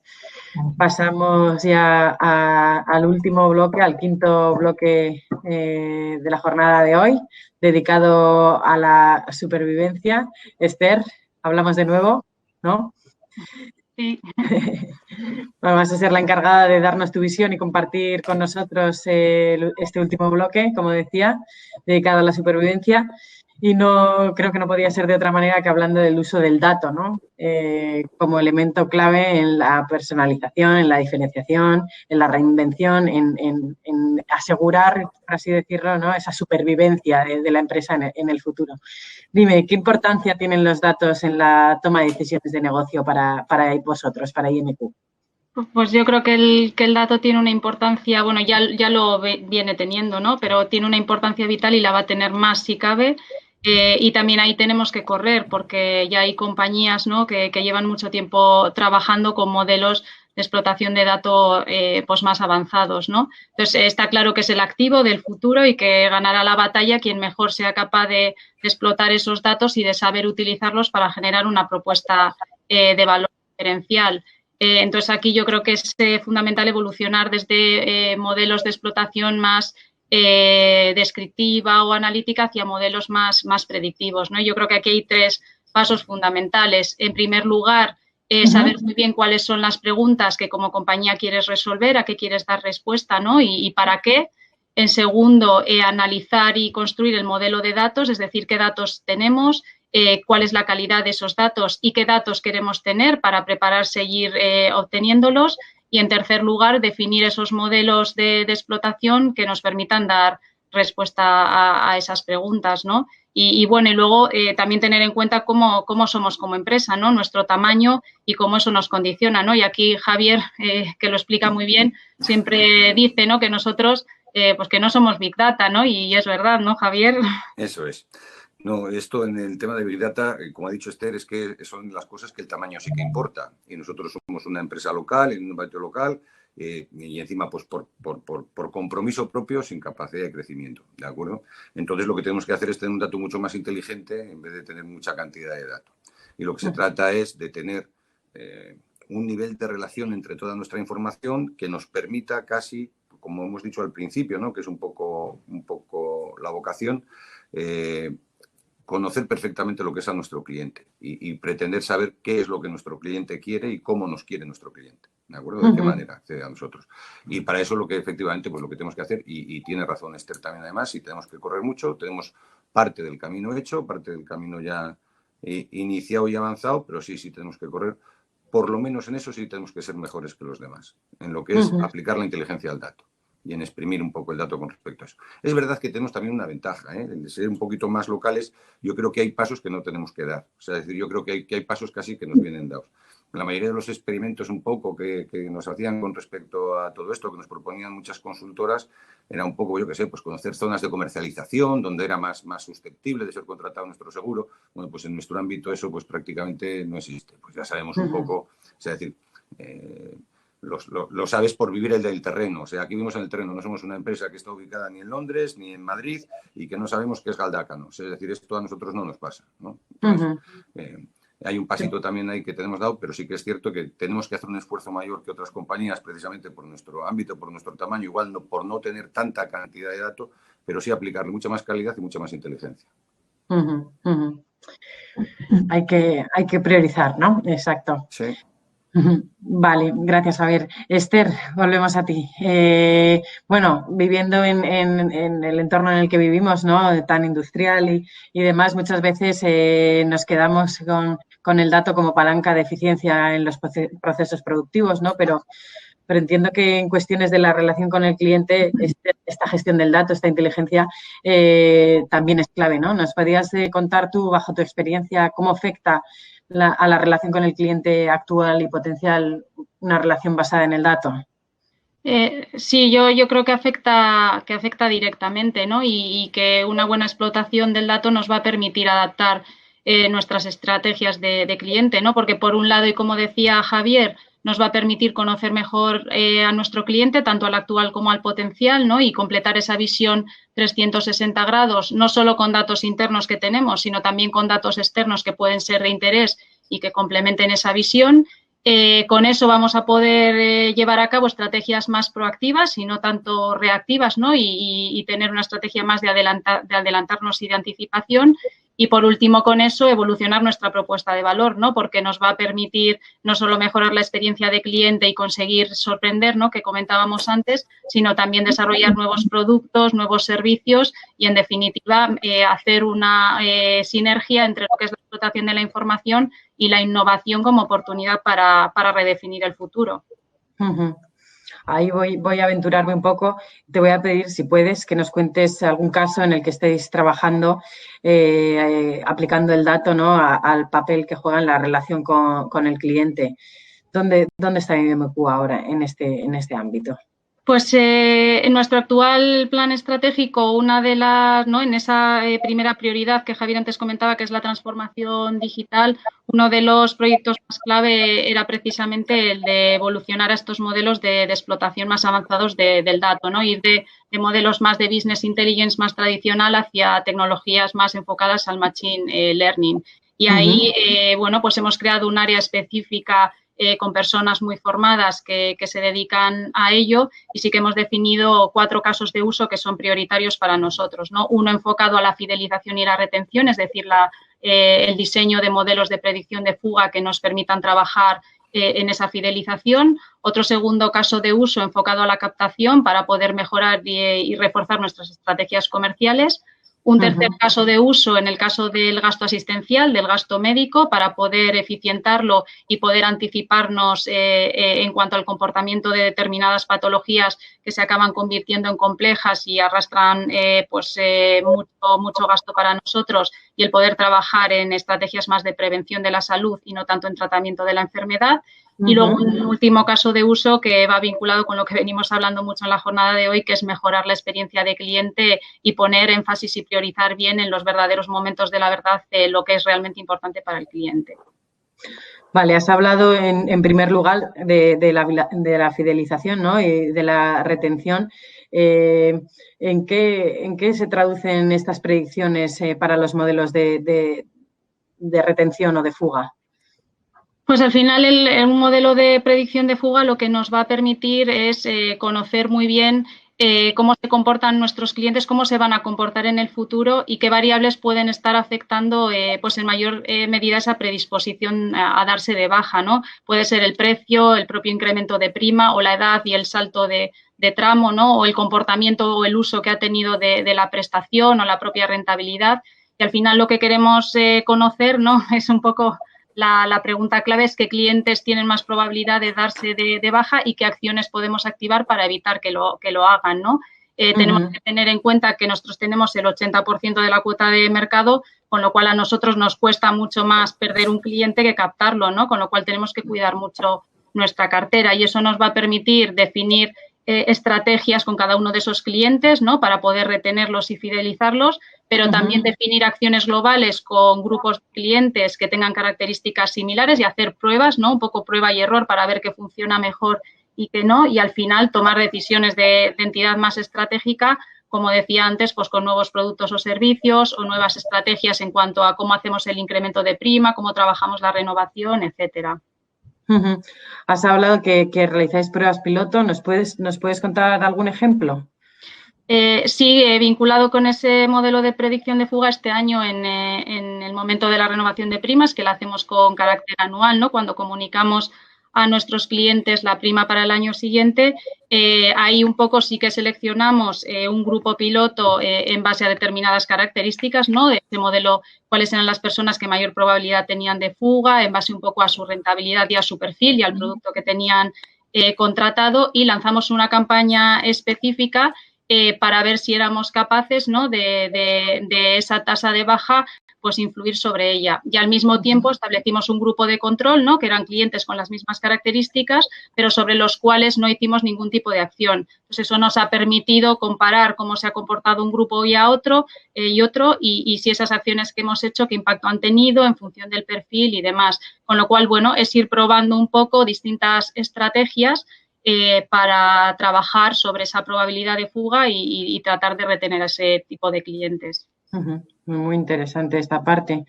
Pasamos ya al último bloque, al quinto bloque de la jornada de hoy, dedicado a la supervivencia. Esther, hablamos de nuevo, ¿no? Sí. Vas a ser la encargada de darnos tu visión y compartir con nosotros este último bloque, como decía, dedicado a la supervivencia. Y creo que no podía ser de otra manera que hablando del uso del dato, ¿no? Como elemento clave en la personalización, en la diferenciación, en la reinvención, en asegurar, por así decirlo, ¿no? Esa supervivencia de la empresa en el futuro. Dime, ¿qué importancia tienen los datos en la toma de decisiones de negocio para vosotros, para IMQ? Pues yo creo que el dato tiene una importancia, bueno, ya lo viene teniendo, ¿no? Pero tiene una importancia vital y la va a tener más si cabe. Y también ahí tenemos que correr porque ya hay compañías, ¿no? que llevan mucho tiempo trabajando con modelos de explotación de datos pues más avanzados, ¿no? Entonces está claro que es el activo del futuro y que ganará la batalla quien mejor sea capaz de explotar esos datos y de saber utilizarlos para generar una propuesta de valor diferencial. Entonces aquí yo creo que es fundamental evolucionar desde modelos de explotación más descriptiva o analítica hacia modelos más predictivos, ¿no? Yo creo que aquí hay tres pasos fundamentales. En primer lugar, saber muy bien cuáles son las preguntas que como compañía quieres resolver, a qué quieres dar respuesta, ¿no? Y para qué. En segundo, analizar y construir el modelo de datos, es decir, qué datos tenemos, cuál es la calidad de esos datos y qué datos queremos tener para preparar seguir obteniéndolos. Y, en tercer lugar, definir esos modelos de explotación que nos permitan dar respuesta a esas preguntas, ¿no? Y bueno, y luego también tener en cuenta cómo somos como empresa, ¿no? Nuestro tamaño y cómo eso nos condiciona, ¿no? Y aquí Javier, que lo explica muy bien, siempre dice, ¿no?, que nosotros, pues que no somos Big Data, ¿no? Y es verdad, ¿no, Javier? Eso es. No, esto en el tema de Big Data, como ha dicho Esther, es que son las cosas que el tamaño sí que importa. Y nosotros somos una empresa local, en un barrio local, y encima pues por compromiso propio, sin capacidad de crecimiento, ¿de acuerdo? Entonces lo que tenemos que hacer es tener un dato mucho más inteligente en vez de tener mucha cantidad de datos. Y lo que se trata es de tener un nivel de relación entre toda nuestra información que nos permita casi, como hemos dicho al principio, ¿no?, que es un poco la vocación, conocer perfectamente lo que es a nuestro cliente y pretender saber qué es lo que nuestro cliente quiere y cómo nos quiere nuestro cliente, ¿de acuerdo? De qué manera accede a nosotros. Y para eso lo que efectivamente, pues lo que tenemos que hacer, y tiene razón Esther también además, y tenemos que correr mucho, tenemos parte del camino hecho, parte del camino ya iniciado y avanzado, pero sí tenemos que correr, por lo menos en eso sí tenemos que ser mejores que los demás, en lo que es aplicar la inteligencia al dato y en exprimir un poco el dato con respecto a eso. Es verdad que tenemos también una ventaja, el de ser un poquito más locales. Yo creo que hay pasos que no tenemos que dar. O sea, es decir, yo creo que hay pasos casi que nos vienen dados. La mayoría de los experimentos un poco que nos hacían con respecto a todo esto, que nos proponían muchas consultoras, era un poco, yo qué sé, pues conocer zonas de comercialización donde era más susceptible de ser contratado nuestro seguro. Bueno, pues en nuestro ámbito eso pues prácticamente no existe. Pues ya sabemos un poco, o sea, es decir, lo sabes por vivir el del terreno. O sea, aquí vivimos en el terreno, no somos una empresa que está ubicada ni en Londres ni en Madrid y que no sabemos qué es Galdácano. O sea, es decir, esto a nosotros no nos pasa, ¿no? Entonces, hay un pasito también ahí que tenemos dado, pero sí que es cierto que tenemos que hacer un esfuerzo mayor que otras compañías precisamente por nuestro ámbito, por nuestro tamaño, igual no, por no tener tanta cantidad de datos, pero sí aplicarle mucha más calidad y mucha más inteligencia. Hay que priorizar, ¿no? Exacto. Sí. Vale, gracias, Javier. Esther, volvemos a ti. Bueno, viviendo en el entorno en el que vivimos, ¿no?, tan industrial y demás, muchas veces nos quedamos con el dato como palanca de eficiencia en los procesos productivos, ¿no? Pero entiendo que en cuestiones de la relación con el cliente, esta gestión del dato, esta inteligencia, también es clave, ¿no? ¿Nos podrías contar tú, bajo tu experiencia, cómo afecta a la relación con el cliente actual y potencial una relación basada en el dato? Sí, yo creo que afecta directamente, ¿no? Y que una buena explotación del dato nos va a permitir adaptar nuestras estrategias de cliente, ¿no? Porque por un lado, y como decía Javier, nos va a permitir conocer mejor a nuestro cliente, tanto al actual como al potencial, ¿no? Y completar esa visión 360 grados, no solo con datos internos que tenemos, sino también con datos externos que pueden ser de interés y que complementen esa visión. Con eso vamos a poder llevar a cabo estrategias más proactivas y no tanto reactivas, ¿no? Y tener una estrategia más de adelantarnos y de anticipación. Y, por último, con eso, evolucionar nuestra propuesta de valor, ¿no? Porque nos va a permitir no solo mejorar la experiencia de cliente y conseguir sorprender, ¿no?, que comentábamos antes, sino también desarrollar nuevos productos, nuevos servicios y, en definitiva, hacer una sinergia entre lo que es la explotación de la información y la innovación como oportunidad para redefinir el futuro. Ahí voy a aventurarme un poco. Te voy a pedir, si puedes, que nos cuentes algún caso en el que estéis trabajando, aplicando el dato, ¿no?, al papel que juega en la relación con el cliente. ¿Dónde está IMQ ahora en este ámbito? Pues en nuestro actual plan estratégico, una de las, ¿no?, en esa primera prioridad que Javier antes comentaba, que es la transformación digital, uno de los proyectos más clave era precisamente el de evolucionar a estos modelos de explotación más avanzados del dato, ¿no? Ir de modelos más de business intelligence más tradicional hacia tecnologías más enfocadas al machine learning. Y ahí, bueno, pues hemos creado un área específica con personas muy formadas que se dedican a ello, y sí que hemos definido 4 casos de uso que son prioritarios para nosotros, ¿no? Uno enfocado a la fidelización y la retención, es decir, el diseño de modelos de predicción de fuga que nos permitan trabajar en esa fidelización. Otro segundo caso de uso enfocado a la captación para poder mejorar y reforzar nuestras estrategias comerciales. Un tercer caso de uso en el caso del gasto asistencial, del gasto médico, para poder eficientarlo y poder anticiparnos en cuanto al comportamiento de determinadas patologías que se acaban convirtiendo en complejas y arrastran mucho gasto para nosotros, y el poder trabajar en estrategias más de prevención de la salud y no tanto en tratamiento de la enfermedad. Y luego un último caso de uso que va vinculado con lo que venimos hablando mucho en la jornada de hoy, que es mejorar la experiencia de cliente y poner énfasis y priorizar bien en los verdaderos momentos de la verdad lo que es realmente importante para el cliente. Vale, has hablado en primer lugar de la fidelización, ¿no? Y de la retención. ¿En qué se traducen estas predicciones para los modelos de retención o de fuga? Pues al final un modelo de predicción de fuga lo que nos va a permitir es conocer muy bien cómo se comportan nuestros clientes, cómo se van a comportar en el futuro y qué variables pueden estar afectando pues en mayor medida esa predisposición a darse de baja, ¿no? Puede ser el precio, el propio incremento de prima o la edad y el salto de tramo, ¿no? O el comportamiento o el uso que ha tenido de la prestación o la propia rentabilidad. Y al final lo que queremos conocer, ¿no? Es un poco... La pregunta clave es qué clientes tienen más probabilidad de darse de baja y qué acciones podemos activar para evitar que lo hagan, ¿no? Tenemos que tener en cuenta que nosotros tenemos el 80% de la cuota de mercado, con lo cual a nosotros nos cuesta mucho más perder un cliente que captarlo, ¿no? Con lo cual tenemos que cuidar mucho nuestra cartera y eso nos va a permitir definir estrategias con cada uno de esos clientes, ¿no? Para poder retenerlos y fidelizarlos, pero también definir acciones globales con grupos de clientes que tengan características similares y hacer pruebas, ¿no? Un poco prueba y error para ver qué funciona mejor y qué no, y al final tomar decisiones de entidad más estratégica, como decía antes, pues con nuevos productos o servicios o nuevas estrategias en cuanto a cómo hacemos el incremento de prima, cómo trabajamos la renovación, etcétera. Has hablado que realizáis pruebas piloto. ¿Nos puedes contar algún ejemplo? Sí, vinculado con ese modelo de predicción de fuga este año en el momento de la renovación de primas, que la hacemos con carácter anual, ¿no? Cuando comunicamos a nuestros clientes la prima para el año siguiente, ahí un poco sí que seleccionamos un grupo piloto en base a determinadas características, ¿no? De este modelo, cuáles eran las personas que mayor probabilidad tenían de fuga, en base un poco a su rentabilidad y a su perfil y al producto que tenían contratado, y lanzamos una campaña específica para ver si éramos capaces, ¿no? de esa tasa de baja, pues influir sobre ella. Y al mismo tiempo establecimos un grupo de control, ¿no? Que eran clientes con las mismas características, pero sobre los cuales no hicimos ningún tipo de acción. Entonces, eso nos ha permitido comparar cómo se ha comportado un grupo y otro, y si esas acciones que hemos hecho, qué impacto han tenido en función del perfil y demás. Con lo cual, bueno, es ir probando un poco distintas estrategias para trabajar sobre esa probabilidad de fuga y tratar de retener a ese tipo de clientes. Muy interesante esta parte.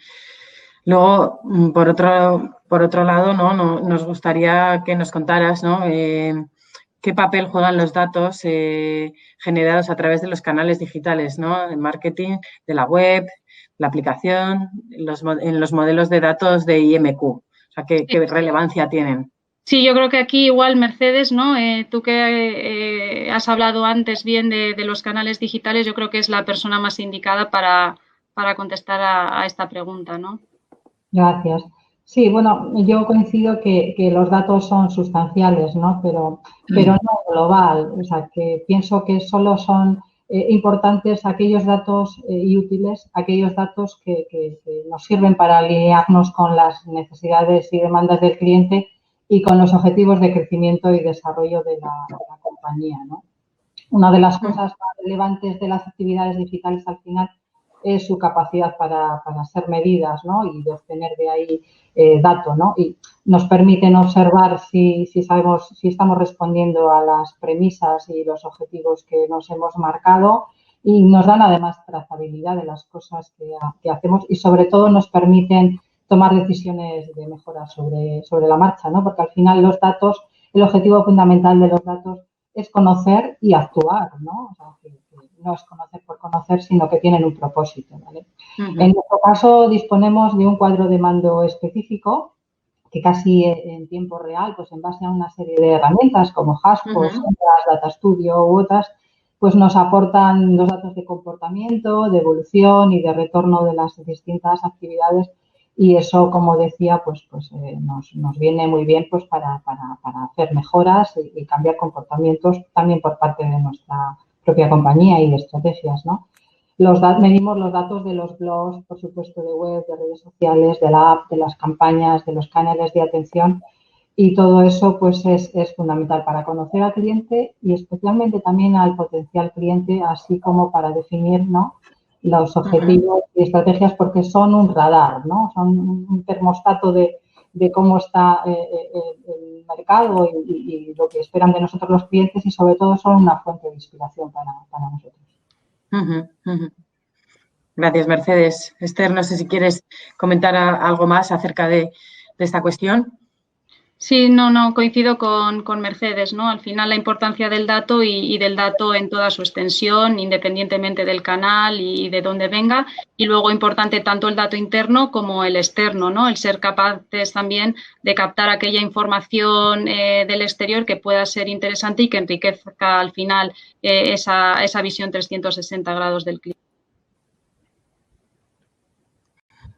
Luego, por otro lado, ¿no? Nos gustaría que nos contaras, ¿no? qué papel juegan los datos generados a través de los canales digitales, ¿no? El marketing, de la web, la aplicación, en los modelos de datos de IMQ. O sea, ¿qué relevancia tienen? Sí, yo creo que aquí igual, Mercedes, ¿no? Tú que has hablado antes bien de los canales digitales, yo creo que es la persona más indicada para contestar a esta pregunta, ¿no? Gracias. Sí, bueno, yo coincido que los datos son sustanciales, ¿no? Pero no global. O sea, que pienso que solo son importantes aquellos datos y útiles, aquellos datos que nos sirven para alinearnos con las necesidades y demandas del cliente y con los objetivos de crecimiento y desarrollo de la compañía, ¿no? Una de las cosas más relevantes de las actividades digitales al final es su capacidad para ser medidas, ¿no? Y de obtener de ahí datos, ¿no? Y nos permiten observar si estamos respondiendo a las premisas y los objetivos que nos hemos marcado, y nos dan además trazabilidad de las cosas que hacemos, y sobre todo nos permiten tomar decisiones de mejora sobre la marcha, ¿no? Porque al final los datos, el objetivo fundamental de los datos es conocer y actuar, ¿no? O sea, que no es conocer por conocer, sino que tienen un propósito, ¿vale? En nuestro caso disponemos de un cuadro de mando específico que casi en tiempo real, pues en base a una serie de herramientas como HubSpot, Data Studio u otras, pues nos aportan los datos de comportamiento, de evolución y de retorno de las distintas actividades y eso, como decía, pues nos viene muy bien pues para hacer mejoras y cambiar comportamientos también por parte de nuestra propia compañía y de estrategias, ¿no? Medimos los datos de los blogs, por supuesto, de web, de redes sociales, de la app, de las campañas, de los canales de atención y todo eso pues es fundamental para conocer al cliente y especialmente también al potencial cliente, así como para definir, ¿no?, los objetivos y estrategias porque son un radar, ¿no? Son un termostato de cómo está el mercado y lo que esperan de nosotros los clientes y sobre todo son una fuente de inspiración para nosotros. Gracias, Mercedes. Esther, no sé si quieres comentar algo más acerca de esta cuestión. Sí, no, coincido con Mercedes, ¿no? Al final la importancia del dato y del dato en toda su extensión, independientemente del canal y de dónde venga. Y luego importante tanto el dato interno como el externo, ¿no? El ser capaces también de captar aquella información del exterior que pueda ser interesante y que enriquezca al final esa visión 360 grados del cliente.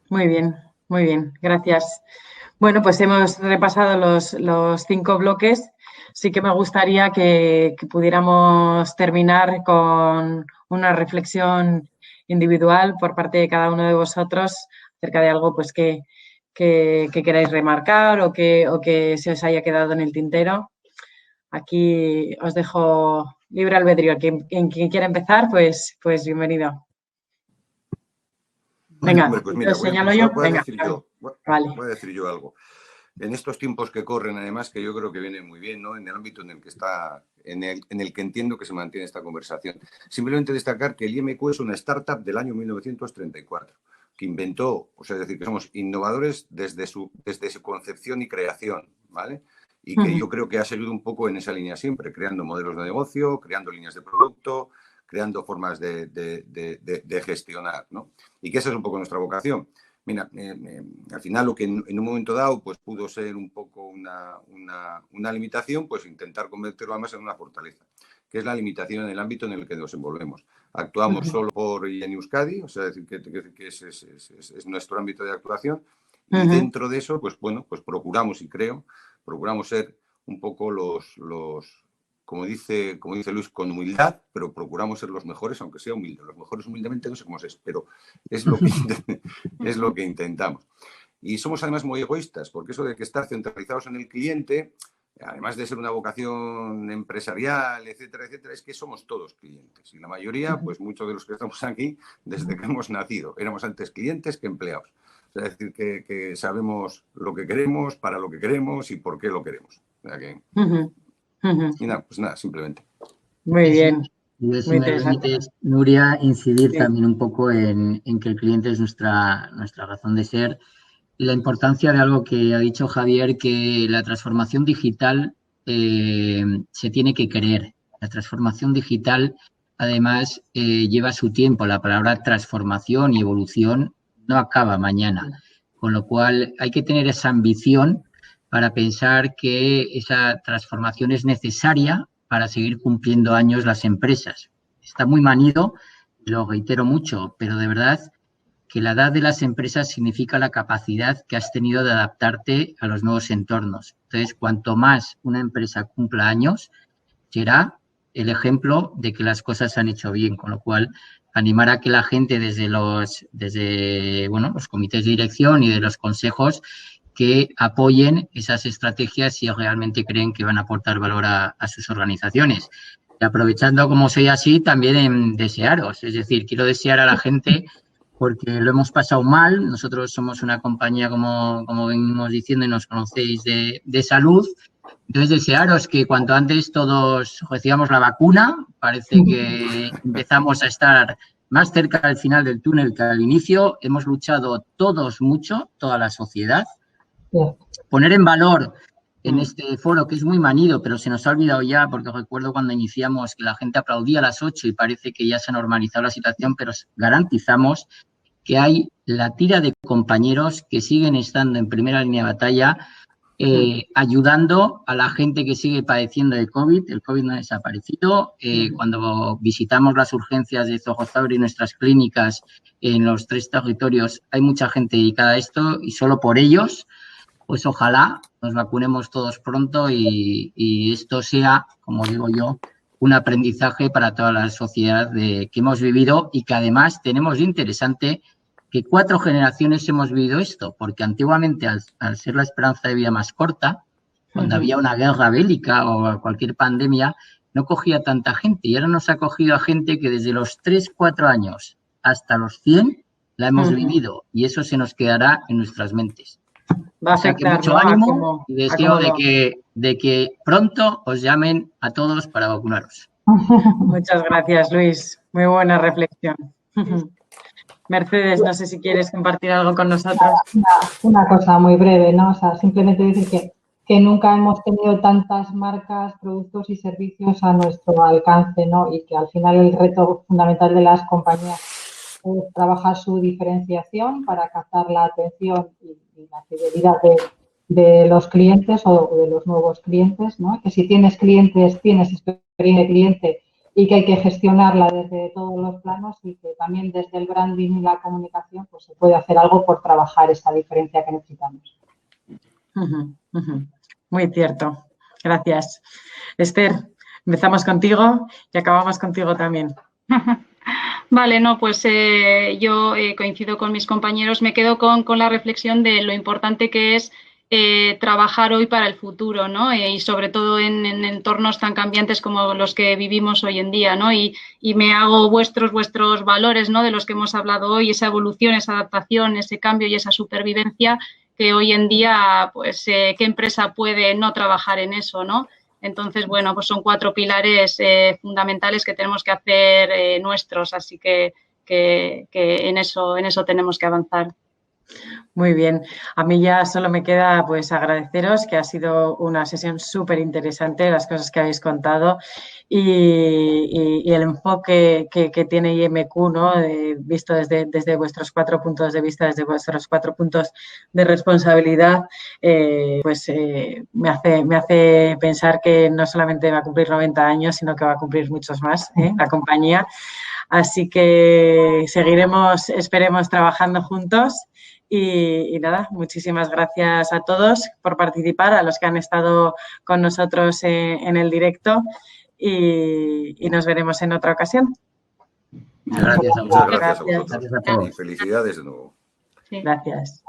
Muy bien, gracias. Bueno, pues hemos repasado los 5 bloques. Sí que me gustaría que pudiéramos terminar con una reflexión individual por parte de cada uno de vosotros acerca de algo pues que queráis remarcar o que se os haya quedado en el tintero. Aquí os dejo libre albedrío. Quien quiera empezar, pues bienvenido. Venga, hombre, pues mira, lo señalo yo. Venga, voy a decir yo algo. En estos tiempos que corren, además, que yo creo que viene muy bien, ¿no? En el ámbito en el que está, en el que entiendo que se mantiene esta conversación. Simplemente destacar que el IMQ es una startup del año 1934, que inventó, o sea, es decir, que somos innovadores desde su concepción y creación, ¿vale? Y que yo creo que ha seguido un poco en esa línea siempre, creando modelos de negocio, creando líneas de producto, creando formas de gestionar, ¿no? Y que esa es un poco nuestra vocación. Mira, al final lo que en un momento dado pues pudo ser un poco una limitación, pues intentar convertirlo además en una fortaleza, que es la limitación en el ámbito en el que nos envolvemos. Actuamos solo y en Euskadi, o sea, decir que es nuestro ámbito de actuación y dentro de eso, pues bueno, pues procuramos ser un poco como dice Luis, con humildad, pero procuramos ser los mejores, aunque sea humilde. Los mejores humildemente no sé cómo es, pero es lo que intentamos. Y somos además muy egoístas, porque eso de que estar centralizados en el cliente, además de ser una vocación empresarial, etcétera, etcétera, es que somos todos clientes. Y la mayoría, pues muchos de los que estamos aquí, desde que hemos nacido, éramos antes clientes que empleados. O sea, es decir, que sabemos lo que queremos, para lo que queremos y por qué lo queremos. O sea que... Y nada, pues nada, simplemente. Muy bien. Y si me permites, Nuria, incidir también un poco en que el cliente es nuestra razón de ser y la importancia de algo que ha dicho Javier, que la transformación digital se tiene que querer. La transformación digital, además, lleva su tiempo. La palabra transformación y evolución no acaba mañana, con lo cual hay que tener esa ambición para pensar que esa transformación es necesaria para seguir cumpliendo años las empresas. Está muy manido, lo reitero mucho, pero de verdad que la edad de las empresas significa la capacidad que has tenido de adaptarte a los nuevos entornos. Entonces, cuanto más una empresa cumpla años, será el ejemplo de que las cosas se han hecho bien, con lo cual animar a que la gente desde los comités de dirección y de los consejos que apoyen esas estrategias si realmente creen que van a aportar valor a sus organizaciones. Y aprovechando, como soy así, también en desearos. Es decir, quiero desear a la gente, porque lo hemos pasado mal. Nosotros somos una compañía, como venimos diciendo, y nos conocéis, de salud. Entonces, desearos que cuanto antes todos recibamos la vacuna. Parece que empezamos a estar más cerca del final del túnel que al inicio. Hemos luchado todos mucho, toda la sociedad. Poner en valor en este foro, que es muy manido, pero se nos ha olvidado ya, porque recuerdo cuando iniciamos que la gente aplaudía a las 8 y parece que ya se ha normalizado la situación, pero garantizamos que hay la tira de compañeros que siguen estando en primera línea de batalla ayudando a la gente que sigue padeciendo de COVID. El COVID no ha desaparecido. Cuando visitamos las urgencias de Zohozaur y nuestras clínicas en los 3 territorios, hay mucha gente dedicada a esto y solo por ellos, pues ojalá nos vacunemos todos pronto y esto sea, como digo yo, un aprendizaje para toda la sociedad que hemos vivido y que además tenemos de interesante que 4 generaciones hemos vivido esto, porque antiguamente al ser la esperanza de vida más corta, cuando había una guerra bélica o cualquier pandemia, no cogía tanta gente y ahora nos ha cogido a gente que desde los 3, 4 años hasta los 100 la hemos vivido y eso se nos quedará en nuestras mentes. Va a afectar, o sea, mucho ánimo y deseo de que pronto os llamen a todos para vacunaros. Muchas gracias, Luis. Muy buena reflexión. Mercedes, no sé si quieres compartir algo con nosotros. Una cosa muy breve, ¿no? O sea, simplemente decir que nunca hemos tenido tantas marcas, productos y servicios a nuestro alcance, ¿no? Y que al final el reto fundamental de las compañías es trabajar su diferenciación para captar la atención y la fidelidad de los clientes o de los nuevos clientes, ¿no? Que si tienes clientes, tienes experiencia de cliente y que hay que gestionarla desde todos los planos y que también desde el branding y la comunicación pues se puede hacer algo por trabajar esa diferencia que necesitamos. Muy cierto. Gracias. Esther, empezamos contigo y acabamos contigo también. Vale, no, pues yo coincido con mis compañeros, me quedo con la reflexión de lo importante que es trabajar hoy para el futuro, ¿no? Y sobre todo en entornos tan cambiantes como los que vivimos hoy en día, ¿no? Y me hago vuestros valores, ¿no? De los que hemos hablado hoy, esa evolución, esa adaptación, ese cambio y esa supervivencia que hoy en día, pues, ¿qué empresa puede no trabajar en eso, ¿no? Entonces, bueno, pues son 4 pilares fundamentales que tenemos que hacer nuestros, así que en eso tenemos que avanzar. Muy bien. A mí ya solo me queda pues agradeceros que ha sido una sesión súper interesante, las cosas que habéis contado y el enfoque que tiene IMQ, ¿no? Visto desde vuestros 4 puntos de vista, desde vuestros 4 puntos de responsabilidad, me hace pensar que no solamente va a cumplir 90 años, sino que va a cumplir muchos más, la compañía. Así que esperemos trabajando juntos. Y nada, muchísimas gracias a todos por participar, a los que han estado con nosotros en el directo y nos veremos en otra ocasión. Gracias a vosotros. Gracias a todos. Y felicidades de nuevo. Sí. Gracias.